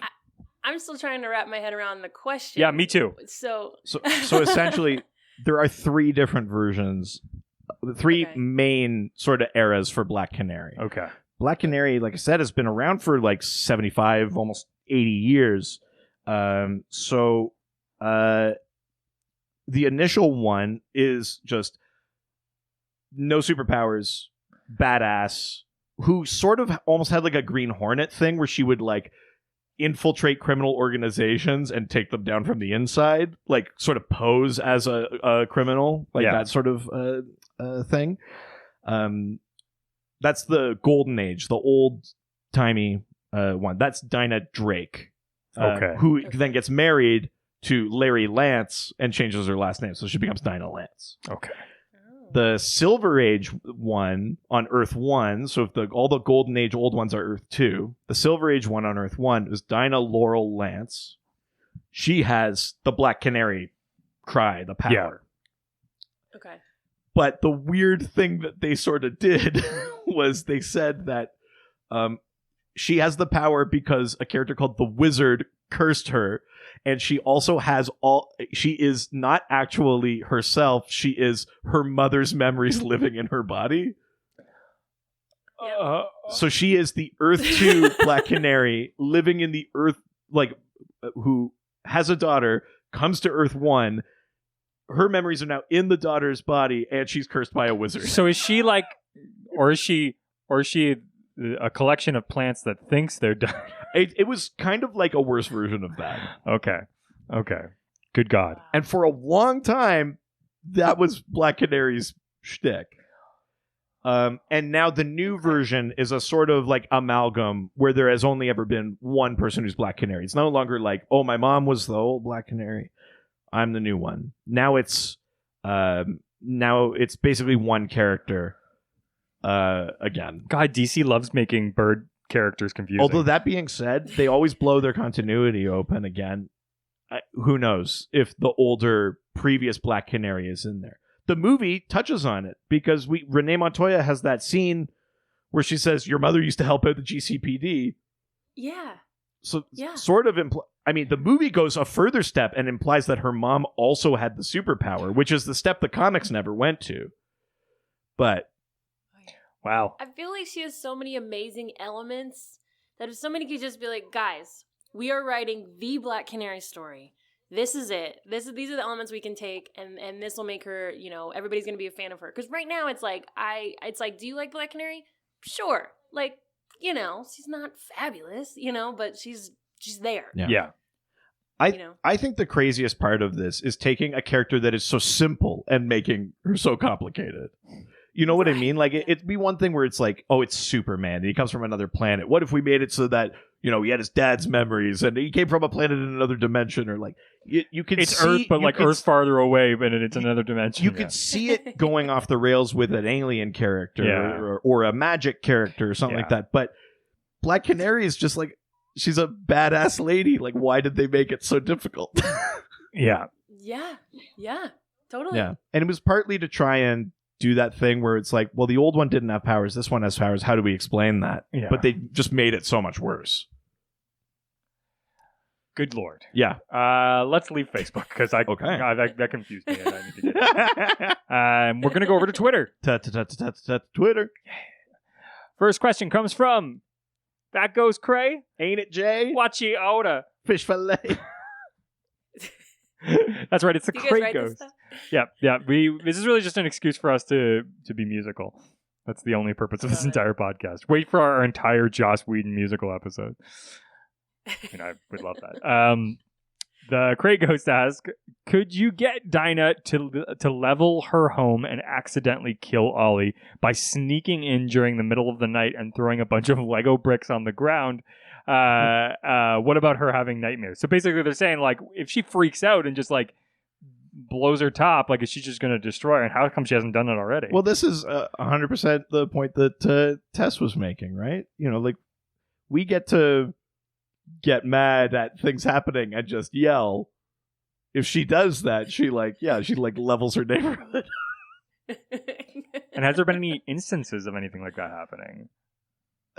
I'm still trying to wrap my head around the question. Yeah, me too. So essentially, there are three different versions, three main sort of eras for Black Canary. Okay. Black Canary, like I said, has been around for like 75, almost 80 years. The initial one is just no superpowers, badass, who sort of almost had like a Green Hornet thing where she would like infiltrate criminal organizations and take them down from the inside, like sort of pose as a criminal, like that sort of thing. That's the Golden Age, the old-timey one. That's Dinah Drake, who then gets married to Larry Lance and changes her last name, so she becomes Dinah Lance. Okay. The Silver Age one on Earth 1, so if all the Golden Age old ones are Earth 2, the Silver Age one on Earth 1 is Dinah Laurel Lance. She has the Black Canary cry, the power. Yeah. Okay. But the weird thing that they sort of did was they said that she has the power because a character called the Wizard cursed her. And she also has she is not actually herself. She is her mother's memories living in her body. So she is the Earth 2 Black Canary living in the Earth, like, who has a daughter, comes to Earth 1. Her memories are now in the daughter's body, and she's cursed by a wizard. So is she like, or is she a collection of plants that thinks they're done? It was kind of like a worse version of that. Okay. Good God. And for a long time, that was Black Canary's shtick. And now the new version is a sort of like amalgam where there has only ever been one person who's Black Canary. It's no longer like, oh, my mom was the old Black Canary. I'm the new one. Now it's basically one character again. God, DC loves making bird characters confusing. Although that being said, they always blow their continuity open again. Who knows if the older previous Black Canary is in there. The movie touches on it because Renee Montoya has that scene where she says, your mother used to help out the GCPD. Yeah. So sort of the movie goes a further step and implies that her mom also had the superpower, which is the step the comics never went to. But wow. I feel like she has so many amazing elements that if somebody could just be like, guys, we are writing the Black Canary story. This is it. These are the elements we can take, and this will make her, everybody's going to be a fan of her. Because right now it's like, do you like Black Canary? Sure. Like, she's not fabulous, but she's there. Yeah. I think the craziest part of this is taking a character that is so simple and making her so complicated. You know what I mean? Like, it'd be one thing where it's like, oh, it's Superman, and he comes from another planet. What if we made it so that, he had his dad's memories, and he came from a planet in another dimension, or like, you can it's see... Earth, but like Earth's farther away, but it's another dimension. You could see it going off the rails with an alien character, or a magic character, or something like that. But Black Canary is just like, she's a badass lady. Like, why did they make it so difficult? Yeah. Yeah. Totally. Yeah. And it was partly to try and do that thing where it's like, well, the old one didn't have powers, this one has powers, how do we explain that? Yeah. But they just made it so much worse. Good Lord. Yeah. Let's leave Facebook because that confused me. And I need to get it. We're going to go over to Twitter. Twitter. First question comes from That Goes Cray. Ain't it, Jay? Wachi Oda. Fish fillet. That's right. It's the You guys Cray write this Ghost. stuff? Yeah. This is really just an excuse for us to be musical. That's the only purpose of this entire podcast. Wait for our entire Joss Whedon musical episode. I would love that. The Crate Ghost asks, could you get Dinah to level her home and accidentally kill Ollie by sneaking in during the middle of the night and throwing a bunch of Lego bricks on the ground? What about her having nightmares? So basically they're saying, like, if she freaks out and just, like, blows her top, like, is she just going to destroy her? And how come she hasn't done it already? Well, this is 100% the point that Tess was making, right? Like, we get to get mad at things happening and just yell. If she does that, she levels her neighborhood. And has there been any instances of anything like that happening?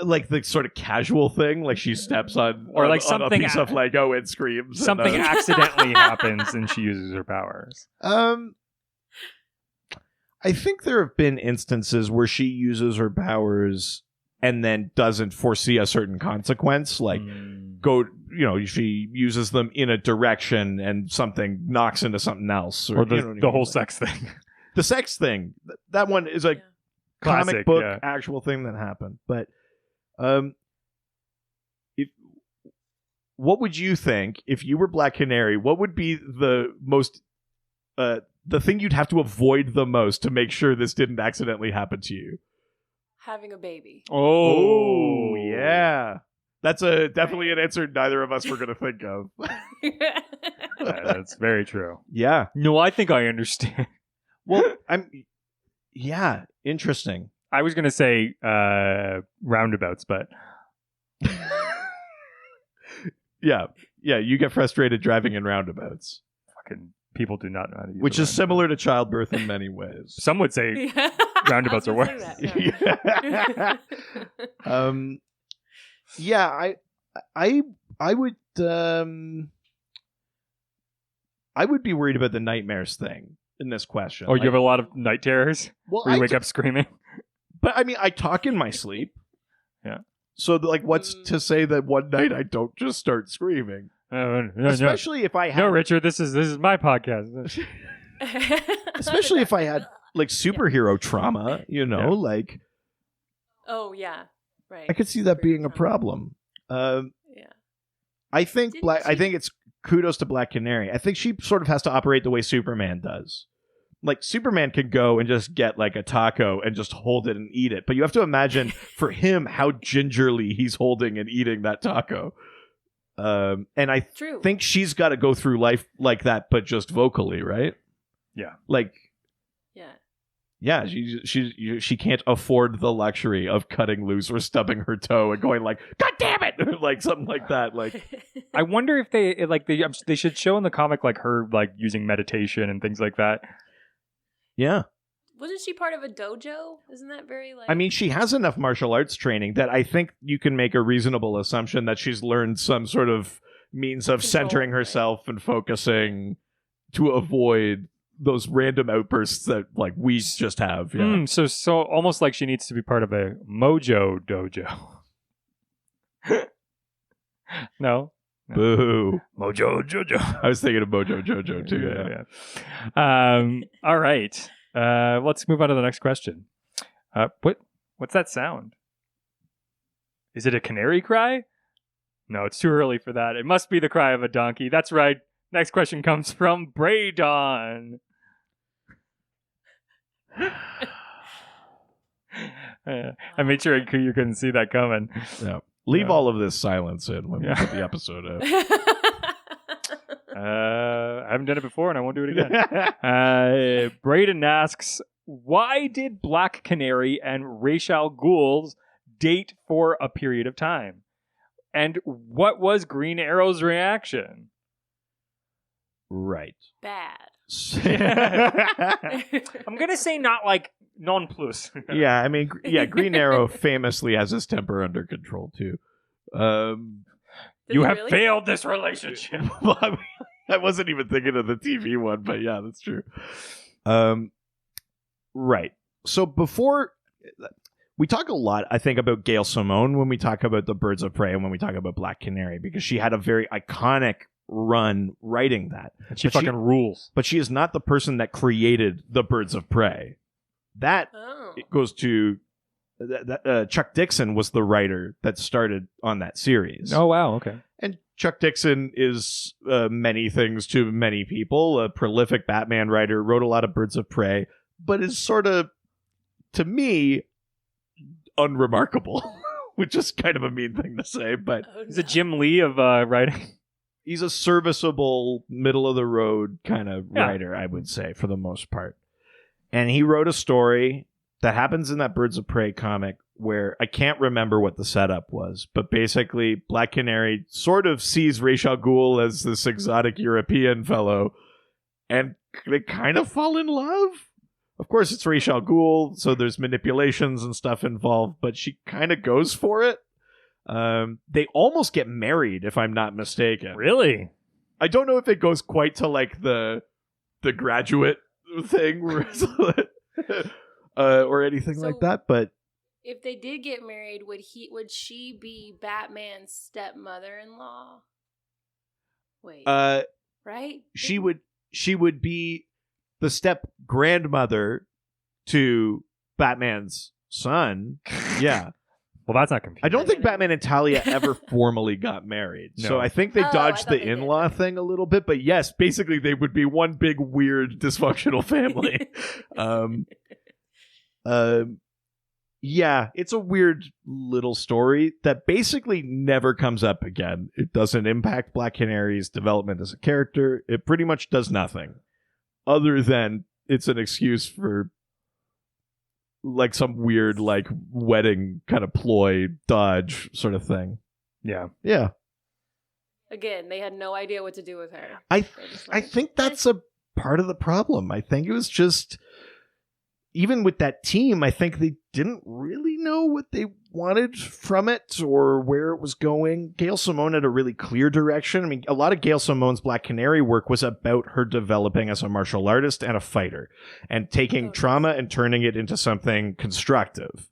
Like the sort of casual thing, like she steps on or like on a piece of Lego and screams. Something accidentally happens and she uses her powers. I think there have been instances where she uses her powers and then doesn't foresee a certain consequence, like she uses them in a direction and something knocks into something else, or the whole sex thing. The sex thing, that one is a comic book actual thing that happened. But what would you think if you were Black Canary? What would be the most the thing you'd have to avoid the most to make sure this didn't accidentally happen to you? Having a baby. Oh yeah. That's definitely an answer neither of us were going to think of. That's very true. Yeah. No, I think I understand. Well, interesting. I was going to say roundabouts, but... Yeah, you get frustrated driving in roundabouts. Fucking people do not know how to use which is similar to childbirth in many ways. Some would say roundabouts are worse. Yeah, I would be worried about the nightmares thing in this question. Oh, you have a lot of night terrors? Well, where you wake up screaming? But I mean, I talk in my sleep. Yeah. So, like, what's to say that one night I don't just start screaming? No, Especially if I had... No, Richard, this is my podcast. Especially if I had, like, superhero trauma, like... Oh, yeah. Right. I could see that being a problem. Yeah. I think it's kudos to Black Canary. I think she sort of has to operate the way Superman does. Like, Superman can go and just get, like, a taco and just hold it and eat it. But you have to imagine, for him, how gingerly he's holding and eating that taco. And I think she's got to go through life like that, but just vocally, right? Yeah. Like... Yeah, she can't afford the luxury of cutting loose or stubbing her toe and going like, "God damn it!" or like something like that. Like, I wonder if they should show in the comic like her like using meditation and things like that. Yeah. Wasn't she part of a dojo? Isn't that very like... I mean, she has enough martial arts training that I think you can make a reasonable assumption that she's learned some sort of means of centering herself and focusing to avoid those random outbursts that like we just have. Yeah. So almost like she needs to be part of a mojo dojo. No. Boo. Mojo Jojo. I was thinking of Mojo Jojo too. Yeah. All right. Let's move on to the next question. What's that sound? Is it a canary cry? No, it's too early for that. It must be the cry of a donkey. That's right. Next question comes from Braydon. I made sure you couldn't see that coming. Yeah. Leave all of this silence in when we put the episode out. I haven't done it before and I won't do it again. Braydon asks, why did Black Canary and Ra's al Ghul's date for a period of time? And what was Green Arrow's reaction? Right. Bad. I'm going to say not like non-plus. Yeah, I mean, Green Arrow famously has his temper under control, too. You have failed this relationship. Well, I wasn't even thinking of the TV one, but yeah, that's true. Right. So before... We talk a lot, I think, about Gail Simone when we talk about the Birds of Prey and when we talk about Black Canary, because she had a very iconic run writing that. And she rules. But she is not the person that created the Birds of Prey. That it goes to Chuck Dixon was the writer that started on that series. Oh, wow. Okay. And Chuck Dixon is many things to many people. A prolific Batman writer, wrote a lot of Birds of Prey, but is sort of, to me, unremarkable, which is kind of a mean thing to say, but He's a Jim Lee of writing. he's a serviceable, middle-of-the-road kind of writer, I would say, for the most part. And he wrote a story that happens in that Birds of Prey comic where I can't remember what the setup was, but basically Black Canary sort of sees Ra's al Ghul as this exotic European fellow, and they kind of fall in love. Of course, it's Ra's al Ghul, so there's manipulations and stuff involved, but she kind of goes for it. They almost get married, if I'm not mistaken. Really? I don't know if it goes quite to like the Graduate thing, where it's or anything like that, but if they did get married, would she be Batman's stepmother-in-law? Wait. Right? She would be the step grandmother to Batman's son. Yeah. Well, that's not confusing. I don't think Batman and Talia ever formally got married. No. So I think they dodged the they did. in-law thing a little bit, but yes, basically they would be one big weird dysfunctional family. Yeah, it's a weird little story that basically never comes up again. It doesn't impact Black Canary's development as a character. It pretty much does nothing other than it's an excuse for like some weird like wedding kind of ploy dodge sort of thing. Yeah. Yeah. Again, they had no idea what to do with her. I just like, think that's a part of the problem. I think it was just, even with that team, I think they didn't really know what they wanted from it or where it was going. Gail Simone had a really clear direction. I mean, a lot of Gail Simone's Black Canary work was about her developing as a martial artist and a fighter and taking trauma and turning it into something constructive.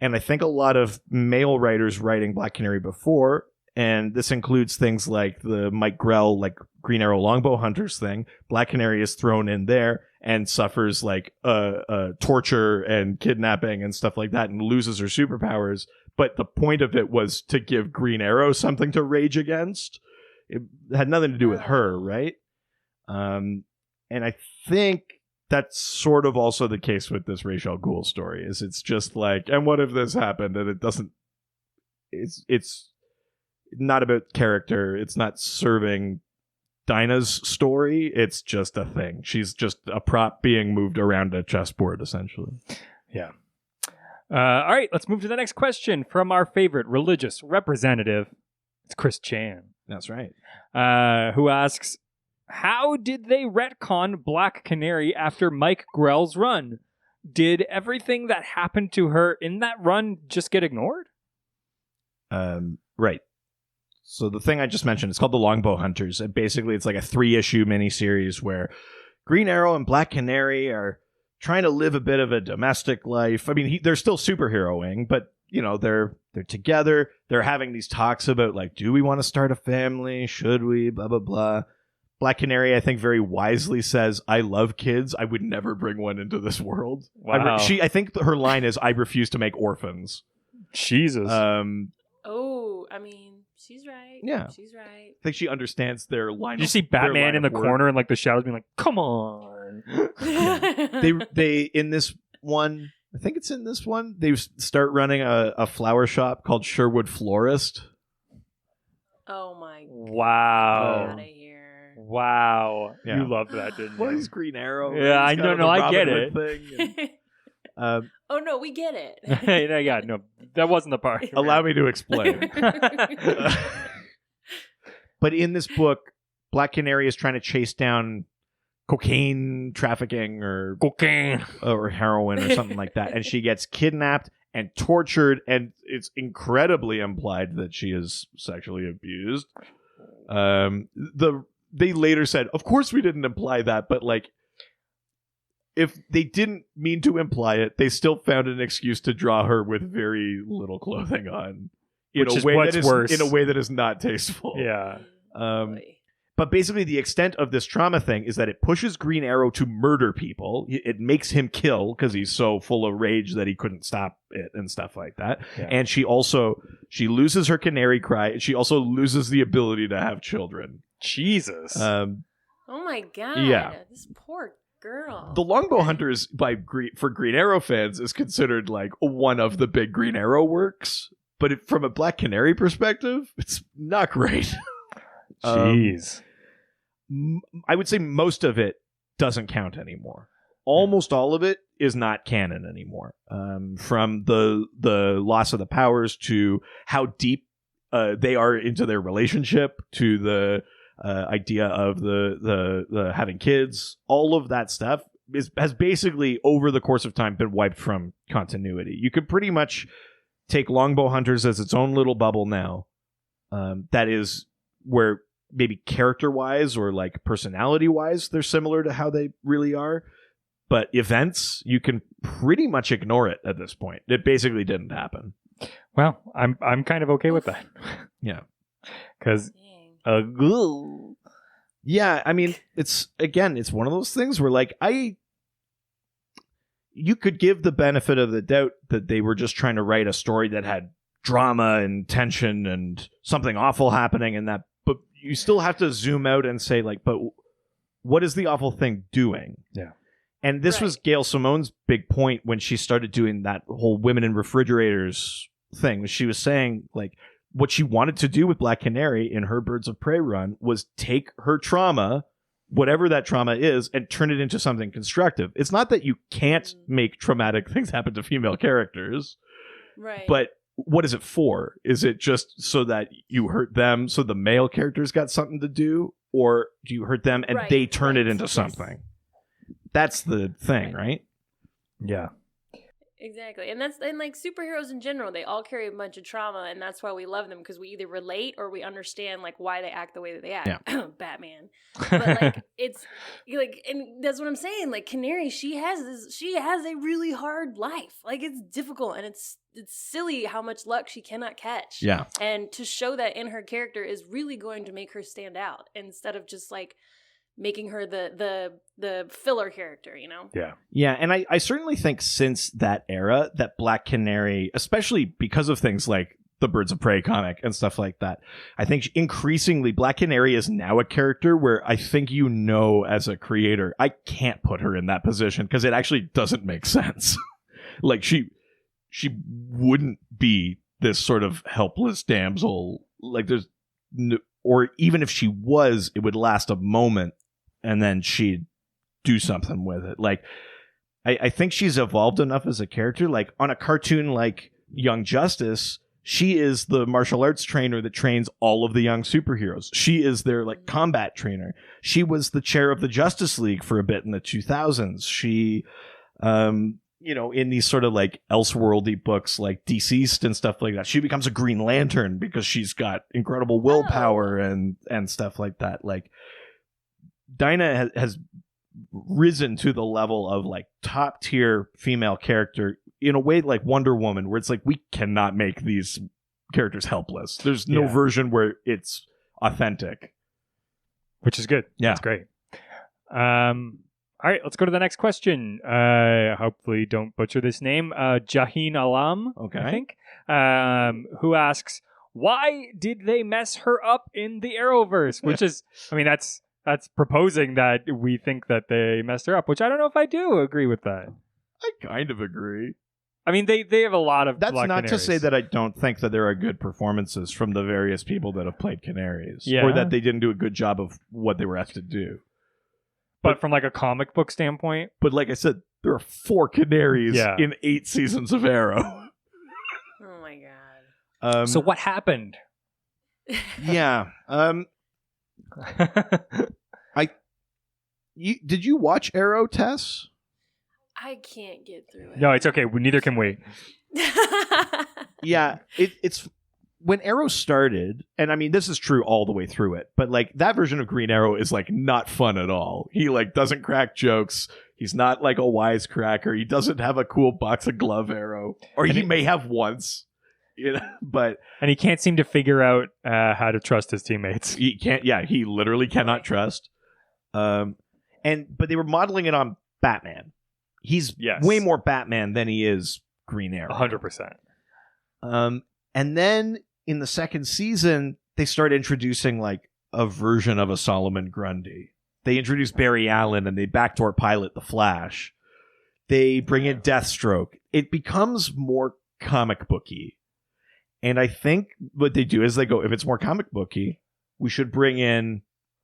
And I think a lot of male writers writing Black Canary before, and this includes things like the Mike Grell, like Green Arrow Longbow Hunters thing, Black Canary is thrown in there and suffers like torture and kidnapping and stuff like that and loses her superpowers. But the point of it was to give Green Arrow something to rage against. It had nothing to do with her, right? And I think that's sort of also the case with this Ra's al Ghul story, is it's just like, and what if this happened? And it doesn't, it's not about character. It's not serving Dinah's story. It's just a thing. She's just a prop being moved around a chessboard, essentially. Yeah. All right, let's move to the next question from our favorite religious representative. It's Chris Chan. That's right. Who asks, how did they retcon Black Canary after Mike Grell's run? Did everything that happened to her in that run just get ignored? Right. So the thing I just mentioned, it's called the Longbow Hunters. And basically, it's like a 3-issue miniseries where Green Arrow and Black Canary are trying to live a bit of a domestic life. I mean, they're still superheroing, but you know, they're together. They're having these talks about like, do we want to start a family? Should we? Blah blah blah. Black Canary, I think, very wisely says, "I love kids. I would never bring one into this world." Wow. I think her line is, "I refuse to make orphans." Jesus. I mean, she's right. Yeah. She's right. I think she understands their line. Did you see Batman in the corner and like the shadows being like, "Come on." They in this one, I think it's in this one, they start running a flower shop called Sherwood Florist. Oh my god. Wow. Out of here. Wow. Yeah. You loved that, didn't you? Well, he's Green Arrow. Yeah, I He's know. got No, the I get Robin it. Hood thing and, Oh no, we get it. Yeah, no, that wasn't the part. allow me to explain. But in this book, Black Canary is trying to chase down cocaine trafficking or heroin or something like that, and she gets kidnapped and tortured, and it's incredibly implied that she is sexually abused. They later said, of course we didn't imply that, but like, if they didn't mean to imply it, they still found an excuse to draw her with very little clothing on, in a way that is not tasteful. Yeah. But basically the extent of this trauma thing is that it pushes Green Arrow to murder people. It makes him kill because he's so full of rage that he couldn't stop it and stuff like that. Yeah. And she loses her canary cry. She also loses the ability to have children. Jesus. Oh my God. Yeah. This poor girl. The Longbow Hunters for Green Arrow fans is considered like one of the big Green Arrow works. But from a Black Canary perspective, it's not great. Jeez. I would say most of it doesn't count anymore. Almost all of it is not canon anymore. From the loss of the powers to how deep they are into their relationship to the idea of the having kids. All of that stuff has basically over the course of time been wiped from continuity. You could pretty much take Longbow Hunters as its own little bubble now. That is where maybe character-wise or like personality-wise they're similar to how they really are. But events, you can pretty much ignore it at this point. It basically didn't happen. Well, I'm kind of okay with that. Yeah. Because yeah, I mean, it's one of those things where like you could give the benefit of the doubt that they were just trying to write a story that had drama and tension and something awful happening and that, but you still have to zoom out and say like, but what is the awful thing doing? Yeah. And this was Gail Simone's big point when she started doing that whole women in refrigerators thing. She was saying like what she wanted to do with Black Canary in her Birds of Prey run was take her trauma, whatever that trauma is, and turn it into something constructive. It's not that you can't make traumatic things happen to female characters, right? But what is it for? Is it just so that you hurt them so the male characters got something to do? Or do you hurt them and they turn it into something? That's the thing, right? Yeah. Exactly. And like superheroes in general, they all carry a bunch of trauma, and that's why we love them, because we either relate or we understand like why they act the way that they act. Yeah. Batman. But like it's like, and that's what I'm saying. Like Canary, she has a really hard life. Like it's difficult and it's silly how much luck she cannot catch. Yeah. And to show that in her character is really going to make her stand out instead of just like making her the filler character, you know? Yeah, and I certainly think since that era that Black Canary, especially because of things like the Birds of Prey comic and stuff like that, I think increasingly Black Canary is now a character where I think as a creator, I can't put her in that position because it actually doesn't make sense. Like she wouldn't be this sort of helpless damsel. Like there's no, or even if she was, it would last a moment and then she'd do something with it. Like, I think she's evolved enough as a character. Like, on a cartoon like Young Justice, she is the martial arts trainer that trains all of the young superheroes. She is their, like, combat trainer. She was the chair of the Justice League for a bit in the 2000s. She, in these sort of, like, Elseworldy books, like Deceased and stuff like that, she becomes a Green Lantern because she's got incredible willpower and stuff like that. Like, Dinah has risen to the level of like top tier female character in a way like Wonder Woman, where it's like we cannot make these characters helpless. There's no version where it's authentic, which is good. Yeah, that's great. All right, let's go to the next question. Hopefully, don't butcher this name. Jahin Alam, okay, I think, who asks, "Why did they mess her up in the Arrowverse?" Which is, I mean, that's proposing that we think that they messed her up, which I don't know if I do agree with that. I kind of agree. I mean, they have a lot of That's Black not Canaries. To say that I don't think that there are good performances from the various people that have played Canaries. Or that they didn't do a good job of what they were asked to do. But from like a comic book standpoint? But like I said, there are 4 Canaries in 8 seasons of Arrow. Oh my god. So what happened? Yeah. Did you watch Arrow, Tess? I can't get through it. No, it's okay. Neither can we. Yeah, it's when Arrow started, and I mean this is true all the way through it, but like that version of Green Arrow is like not fun at all. He like doesn't crack jokes. He's not like a wisecracker. He doesn't have a cool box of glove arrow, or he may have once. But And he can't seem to figure out how to trust his teammates. he can't. Yeah, he literally cannot trust. But they were modeling it on Batman. He's way more Batman than he is Green Arrow. 100%. And then in the second season, they start introducing like a version of a Solomon Grundy. They introduce Barry Allen and they backdoor pilot the Flash. They bring in Deathstroke. It becomes more comic booky. And I think what they do is they go, if it's more comic booky, we should bring in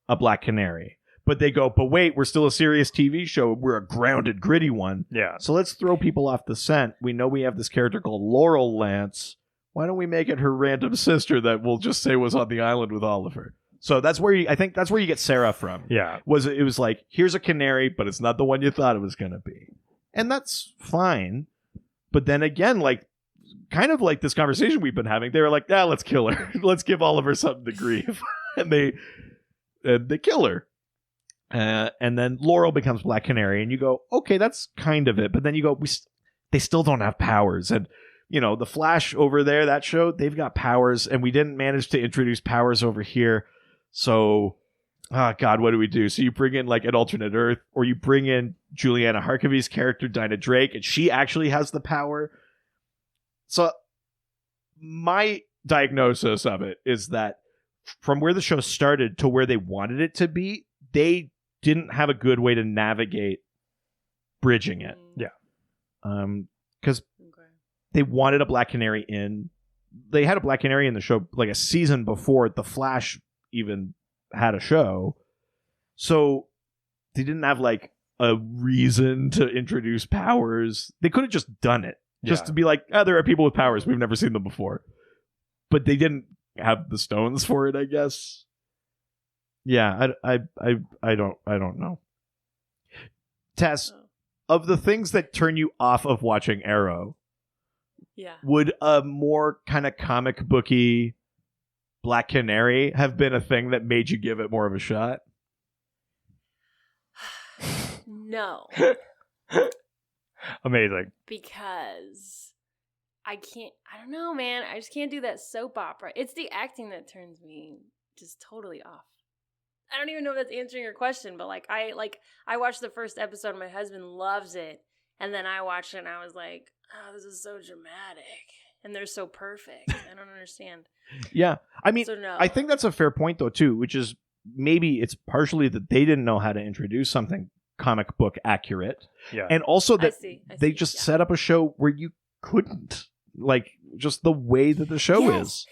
a Black Canary. But they go, but wait, we're still a serious TV show. We're a grounded, gritty one. Yeah. So let's throw people off the scent. We know we have this character called Laurel Lance. Why don't we make it her random sister that we'll just say was on the island with Oliver? So that's where I think that's where you get Sarah from. Yeah. It was like, here's a canary, but it's not the one you thought it was going to be. And that's fine. But then again, like, kind of like this conversation we've been having, they were like, let's kill her. Let's give Oliver something to grieve. and they kill her. And then Laurel becomes Black Canary, and you go, okay, that's kind of it. But then you go, they still don't have powers. And, the Flash over there, that show, they've got powers, and we didn't manage to introduce powers over here. So, God, what do we do? So you bring in like an alternate Earth, or you bring in Juliana Harkavy's character, Dinah Drake, and she actually has the power. So my diagnosis of it is that from where the show started to where they wanted it to be, they didn't have a good way to navigate bridging it. Yeah. Because they wanted a Black Canary in. They had a Black Canary in the show like a season before the Flash even had a show. So they didn't have like a reason to introduce powers. They could have just done it. Just to be like, there are people with powers. We've never seen them before. But they didn't have the stones for it, I guess. Yeah, I don't know. Tess, of the things that turn you off of watching Arrow, would a more kind of comic booky Black Canary have been a thing that made you give it more of a shot? No. Amazing. Because I don't know, man. I just can't do that soap opera. It's the acting that turns me just totally off. I don't even know if that's answering your question, but I watched the first episode, my husband loves it, and then I watched it and I was like, oh, this is so dramatic. And they're so perfect. I don't understand. Yeah. I mean, so no. I think that's a fair point though too, which is maybe it's partially that they didn't know how to introduce something comic book accurate. Yeah. And also that I they just set up a show where you couldn't, like, just the way that the show is.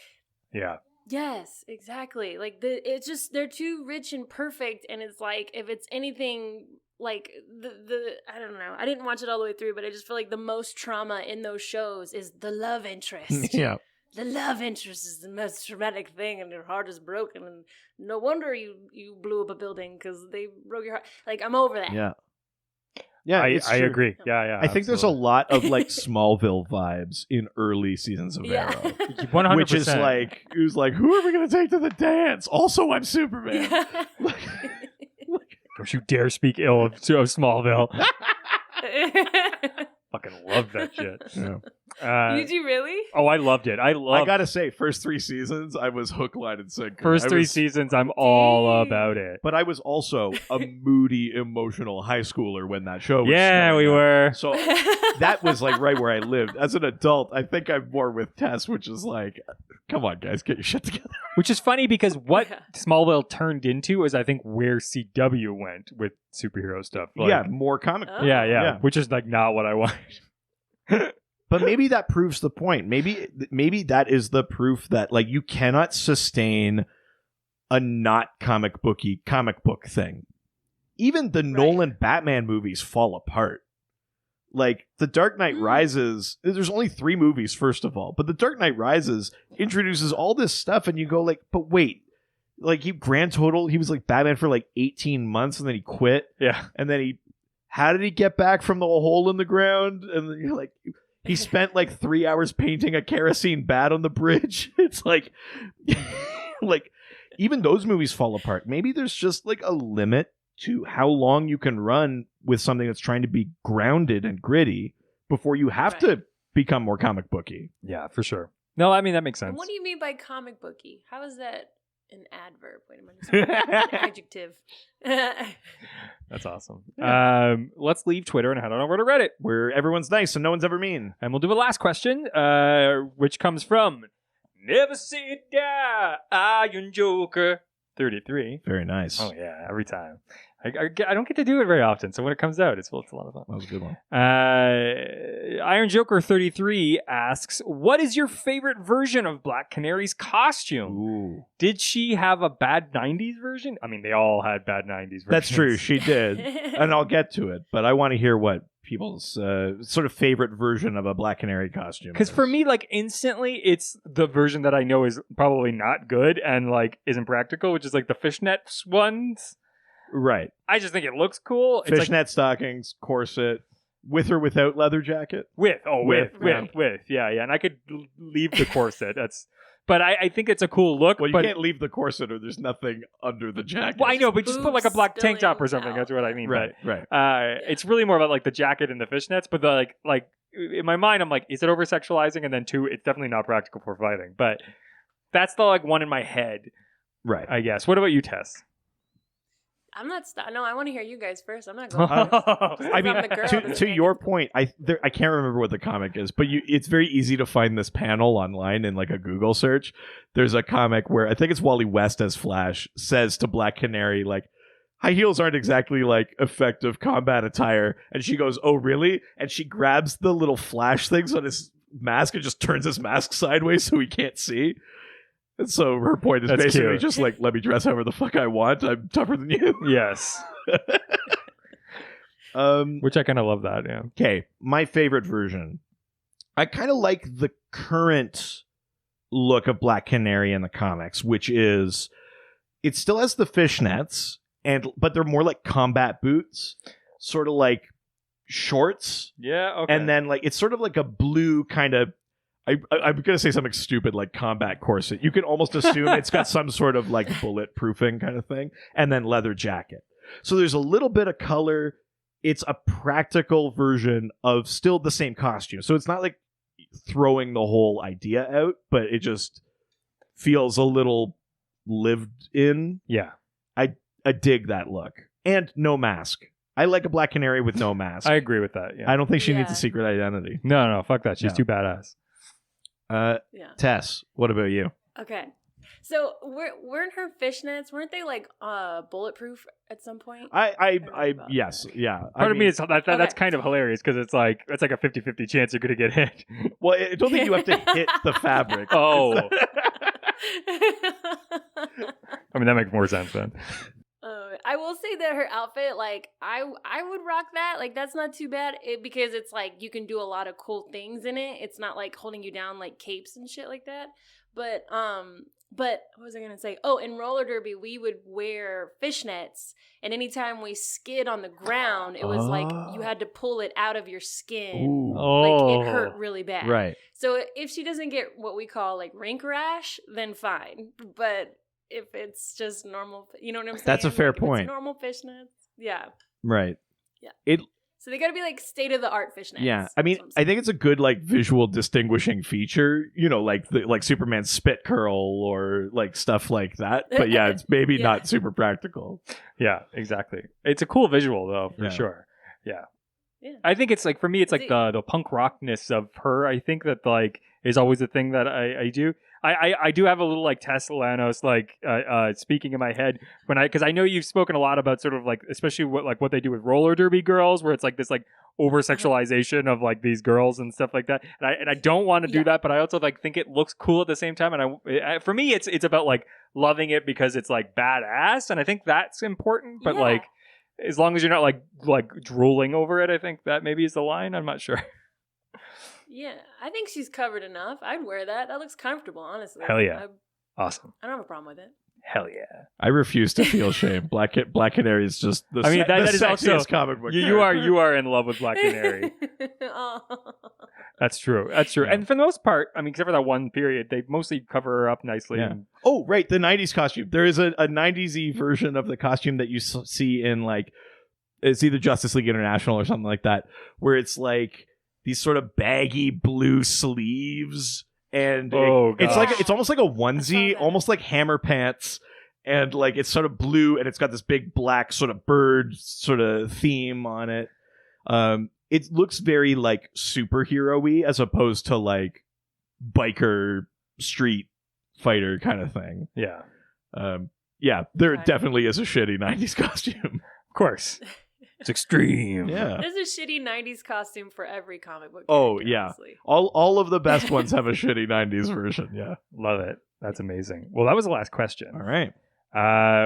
Yeah. Yes, exactly. Like it's just they're too rich and perfect, and it's like if it's anything like the I don't know. I didn't watch it all the way through, but I just feel like the most trauma in those shows is the love interest. Yeah. The love interest is the most traumatic thing, and their heart is broken, and no wonder you blew up a building because they broke your heart. Like, I'm over that. Yeah. Yeah, I agree. Yeah. I think there's a lot of like Smallville vibes in early seasons of Arrow. 100%. Which is like, it was like, who are we going to take to the dance? Also, I'm Superman. Yeah. Don't you dare speak ill of Smallville. Fucking love that shit. Yeah. Did you really? Oh, I loved it. I gotta say, first 3 seasons, I was hook, line, and sinker. First 3 seasons, I'm all about it. But I was also a moody, emotional high schooler when that show was Yeah, we were. So that was like right where I lived. As an adult, I think I'm more with Tess, which is like, come on, guys, get your shit together. Which is funny because what Smallville turned into is, I think, where CW went with superhero stuff. Like, yeah, more comic book. Yeah. Which is like not what I want. But maybe that proves the point. Maybe that is the proof that like you cannot sustain a not comic book thing. Even the Nolan Batman movies fall apart. Like The Dark Knight Rises, there's only 3 movies first of all, but The Dark Knight Rises introduces all this stuff and you go like, but wait, like grand total, he was like Batman for like 18 months and then he quit. Yeah. And then how did he get back from the hole in the ground? And then you're like, he spent like 3 hours painting a kerosene bat on the bridge. It's like, like even those movies fall apart. Maybe there's just like a limit to how long you can run with something that's trying to be grounded and gritty before you have to become more comic booky. Yeah, for sure. No, I mean, that makes sense. And what do you mean by comic booky? How is that an adverb? Wait a minute. An adjective. That's awesome. Let's leave Twitter and head on over to Reddit. Where everyone's nice and no one's ever mean. And we'll do a last question, which comes from Never Say Die, Iron Joker 33. Very nice. Oh, yeah, every time. I don't get to do it very often, so when it comes out, it's a lot of fun. That was a good one. Iron Joker 33 asks, what is your favorite version of Black Canary's costume? Ooh. Did she have a bad 90s version? I mean, they all had bad 90s versions. That's true. She did. And I'll get to it. But I want to hear what people's sort of favorite version of a Black Canary costume Because for me, like, instantly, it's the version that I know is probably not good and, like, isn't practical, which is, like, the fishnet ones. Right. I just think it looks cool. Fishnet like, stockings, corset, with or without leather jacket? With. Yeah. And I could leave the corset. But I think it's a cool look. Well, you can't leave the corset or there's nothing under the jacket. Well, I know, but just put like a black tank top or spilling something. out. That's what I mean. Right. It's really more about like the jacket and the fishnets. But the like in my mind, I'm like, is it over sexualizing? And then two, it's definitely not practical for fighting. But that's the like one in my head. Right. I guess. What about you, Tess? I'm not. No, I want to hear you guys first. I'm not going first. I mean, I'm the girl to your point, I can't remember what the comic is, but it's very easy to find this panel online in like a Google search. There's a comic where I think it's Wally West as Flash says to Black Canary, like, high heels aren't exactly like effective combat attire. And she goes, oh, really? And she grabs the little flash things on his mask and just turns his mask sideways so he can't see. And so her point is That's basically cute. just like, let me dress however the fuck I want. I'm tougher than you. Yes. Which I kind of love that, yeah. Okay, my favorite version. I kind of like the current look of Black Canary in the comics, which is it still has the fishnets, but they're more like combat boots, sort of like shorts. Yeah, okay. And then like it's sort of like a blue kind of I'm going to say something stupid like combat corset. You can almost assume it's got some sort of like bulletproofing kind of thing. And then leather jacket. So there's a little bit of color. It's a practical version of still the same costume. So it's not like throwing the whole idea out, but it just feels a little lived in. Yeah. I dig that look. And no mask. I like a Black Canary with no mask. I agree with that, yeah. I don't think she Yeah. needs a secret identity. No, fuck that. She's No. too badass. Yeah. Tess, what about you? Okay. So weren't her fishnets? Weren't they like bulletproof at some point? Yes, yeah. Part of me is that's Okay. kind of hilarious because it's like a 50-50 chance you're going to get hit. Well, I don't think you have to hit the fabric. Oh. I mean, that makes more sense then. I will say that her outfit, like, I would rock that. Like, that's not too bad because it's like you can do a lot of cool things in it. It's not like holding you down like capes and shit like that. But what was I gonna say? Oh, in roller derby, we would wear fishnets, and anytime we skid on the ground, it was like you had to pull it out of your skin. Ooh. Like, it hurt really bad. Right. So if she doesn't get what we call like rink rash, then fine. But if it's just normal, you know what I'm saying? That's a fair Like, if it's point. normal fishnets, yeah. Right. Yeah. So they got to be like state of the art fishnets. Yeah. I mean, That's what I I'm think it's a good like visual distinguishing feature, you know, like like Superman's spit curl or like stuff like that. But yeah, it's maybe Yeah. not super practical. Yeah, exactly. It's a cool visual though, for Yeah. sure. Yeah. Yeah. I think it's like, for me, it's like the punk rockness of her. I think that like is always the thing that I do. I do have a little like Tess Llanos like speaking in my head because I know you've spoken a lot about sort of like especially what they do with roller derby girls, where it's like this like over sexualization of like these girls and stuff like that. And I don't want to do that, but I also like think it looks cool at the same time. And for me, it's about like loving it because it's like badass, and I think that's important. But like as long as you're not like drooling over it, I think that maybe is the line. I'm not sure. Yeah, I think she's covered enough. I'd wear that. That looks comfortable, honestly. Hell yeah. Awesome. I don't have a problem with it. Hell yeah. I refuse to feel shame. Black Canary is just the, I mean, that is sexiest also comic book. you are in love with Black Canary. Aw. That's true. Yeah. And for the most part, I mean, except for that one period, they mostly cover her up nicely. Yeah. And Oh, right, the 90s costume. There is a 90s-y version of the costume that you see in like it's either Justice League International or something like that, where it's like these sort of baggy blue sleeves and Oh, it's gosh. it's almost like a I saw onesie, that. almost like Hammer Pants, and like it's sort of blue, and it's got this big black sort of bird sort of theme on it. It looks very like superhero-y as opposed to like biker street fighter kind of thing. Yeah. Yeah, there Okay. definitely is a shitty 90s costume. Of course. It's extreme. Yeah. There's a shitty 90s costume for every comic book. Oh, character, yeah. honestly. All of the best ones have a shitty 90s version. Yeah. Love it. That's amazing. Well, that was the last question. All right.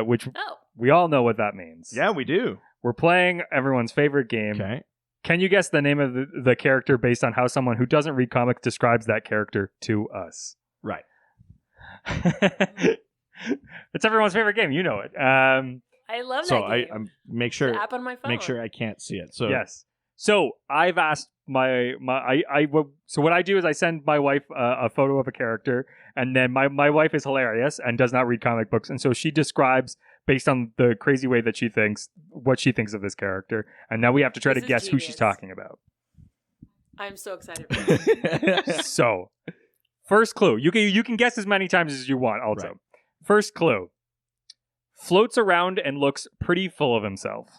Which Oh, we all know what that means. Yeah, we do. We're playing everyone's favorite game. Okay. Can you guess the name of the character based on how someone who doesn't read comics describes that character to us? Right. It's everyone's favorite game. You know it. I love So that game. I'm make The sure app on my phone. make sure I can't see it. So Yes. So I've asked so what I do is I send my wife a photo of a character, and then my wife is hilarious and does not read comic books, and so she describes based on the crazy way that she thinks what she thinks of this character, and now we have to try This to is guess who she's genius. talking about. I'm so excited for this. So, first clue. You can guess as many times as you want. Also, Right. First clue. Floats around and looks pretty full of himself.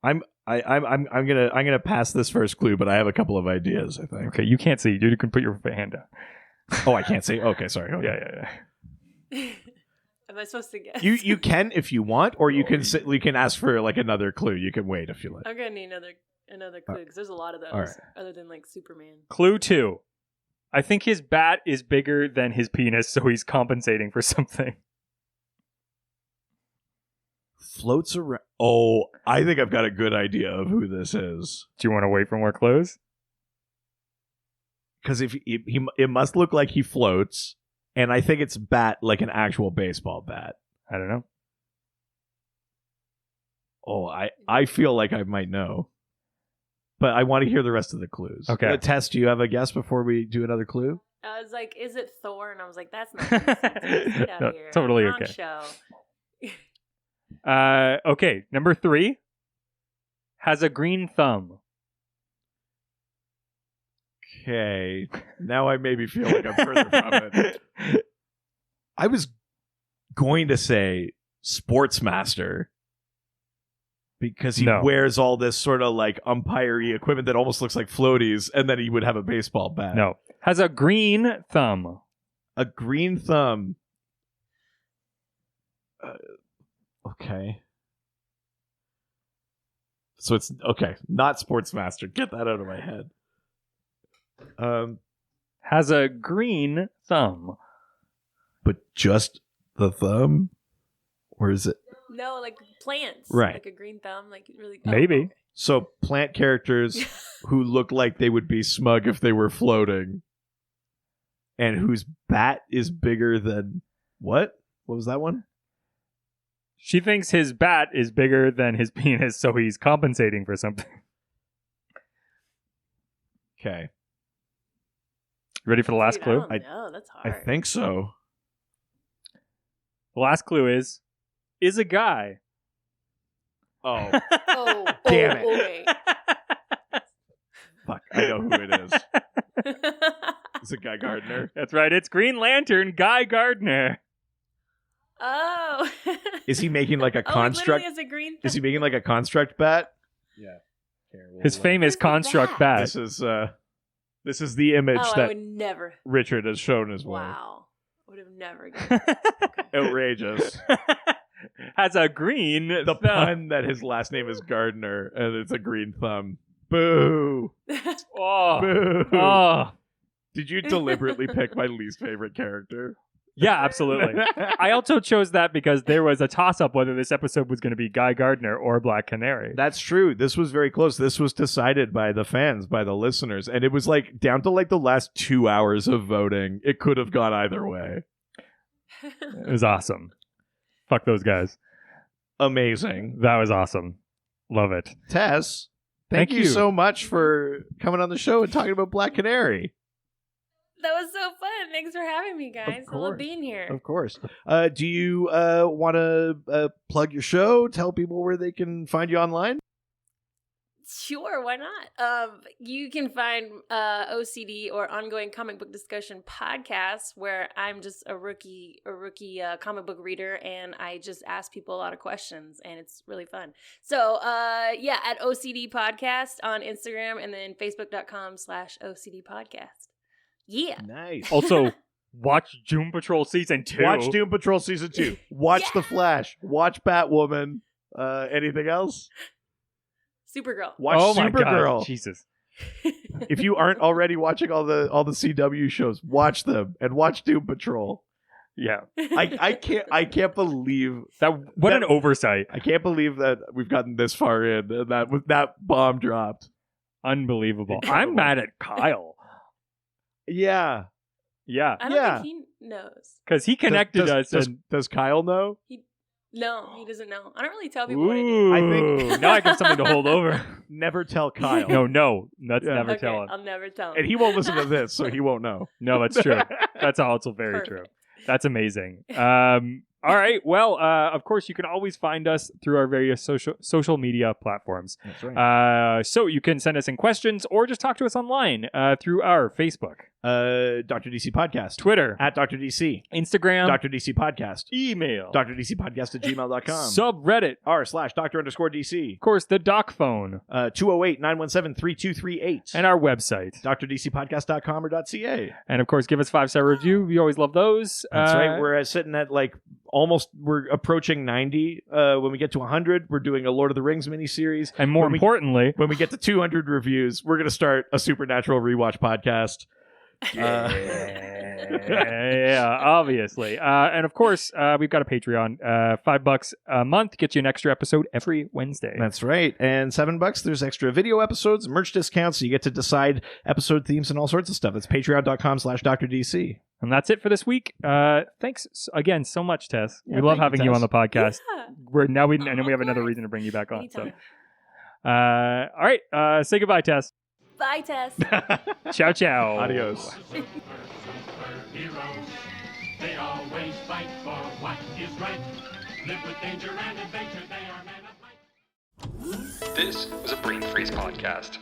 I'm gonna pass this first clue, but I have a couple of ideas. I think. Okay, you can't see. You can put your hand down. Oh, I can't see. Okay, sorry. Okay. Yeah. Am I supposed to guess? You can if you want, or you can you can ask for like another clue. You can wait if you like. I'm gonna need another clue because there's a lot of those All right. other than like Superman. Clue 2. I think his bat is bigger than his penis, so he's compensating for something. Floats around. Oh, I think I've got a good idea of who this is. Do you want to wait for more clues? Because if it must look like he floats, and I think it's bat like an actual baseball bat. I don't know. Oh, I feel like I might know, but I want to hear the rest of the clues. Okay. Tess, do you have a guess before we do another clue? I was like, "Is it Thor?" And I was like, "That's not get out No, of here. totally Wrong okay. Show. Okay, number 3. Has a green thumb. Okay. Now I maybe feel like I'm further from it. I was going to say Sportsmaster because he No. wears all this sort of like umpire-y equipment that almost looks like floaties, and then he would have a baseball bat. No. Has a green thumb. A green thumb. Okay. So it's okay, not Sportsmaster. Get that out of my head. Has a green thumb. But just the thumb, or is it? No, like plants. Right. Like a green thumb. Like really. Maybe. okay. So plant characters who look like they would be smug if they were floating, and whose bat is bigger than what? What was that one? She thinks his bat is bigger than his penis, so he's compensating for something. Okay, Ready for the last Dude, clue? I don't know. That's I hard. think so. The last clue is a guy. Oh, Oh, Damn it. Okay. fuck! I know who it is. It's a Guy Gardner. That's right. It's Green Lantern Guy Gardner. Oh. Is he making like a Oh, construct? It literally has a green. Is he making like a construct bat? Yeah. Here, His famous Where's the construct bat? bat. This is the image Oh, I that would never. Richard has shown his wife. Wow. Would have never guessed. Outrageous. Has a green The thumb. pun that his last name is Gardner and it's a green thumb. Boo. Oh. Boo. Oh. Did you deliberately pick my least favorite character? Yeah, absolutely. I also chose that because there was a toss-up whether this episode was going to be Guy Gardner or Black Canary. That's true. This was very close. This was decided by the fans, by the listeners, and it was like down to like the last 2 hours of voting. It could have gone either way. It was awesome. Fuck those guys. Amazing. That was awesome. Love it. Tess, Thank thank you you. so much for coming on the show and talking about Black Canary. That was so fun. Thanks for having me, guys. I love course. being here. Of course. Do you want to plug your show? Tell people where they can find you online? Sure, why not? You can find OCD or Ongoing Comic Book Discussion podcast, where I'm just a rookie comic book reader, and I just ask people a lot of questions, and it's really fun. So, at OCD Podcast on Instagram, and then Facebook.com/OCD Podcast. Yeah. Nice. Also, watch Doom Patrol Season 2. Watch Doom Patrol Season 2. Watch The Flash. Watch Batwoman. Anything else? Supergirl. Watch my Supergirl. God. Jesus. If you aren't already watching all the CW shows, watch them and watch Doom Patrol. Yeah. I can't believe What an oversight. I can't believe that we've gotten this far in and that bomb dropped. Unbelievable. Incredible. I'm mad at Kyle. Yeah. Yeah. I don't think he knows. Because he connected us. Does Kyle know? No, he doesn't know. I don't really tell people what I do. Ooh, I think- now I got something to hold over. Never tell Kyle. No. Let's Yeah. never Okay, tell him. I'll never tell him. And he won't listen to this, so he won't know. No, that's true. That's also very Perfect. true. That's amazing. All right. Well, of course, you can always find us through our various social media platforms. That's right. So you can send us in questions or just talk to us online through our Facebook, Dr. DC Podcast. Twitter, At Dr. DC. Instagram, Dr. DC Podcast. email, DrDCPodcast@gmail.com. subreddit, r/Dr_DC. of course, the doc phone, 208-917-3238. and our website. DrDCPodcast.com or .ca. And of course, give us 5-star review. We always love those. That's right. We're sitting at we're approaching 90. When we get to 100, we're doing a Lord of the Rings miniseries. And more importantly, When we get to 200 reviews, we're going to start a Supernatural rewatch podcast. yeah, obviously. And of course, we've got a Patreon. $5 a month gets you an extra episode every Wednesday. That's right. And $7, there's extra video episodes, merch discounts, so you get to decide episode themes and all sorts of stuff. That's patreon.com/DrDC. And that's it for this week. Thanks again so much, Tess. Yeah, we love thank you, having you Tess. on the podcast. Yeah. And then we have another reason to bring you back on. So, Anytime. all right. Say goodbye, Tess. Bye, Tess. Ciao, ciao. Adios. Heroes, they always fight for what is right. Live with danger and adventure, they are men of might. This was a Brain Freeze podcast.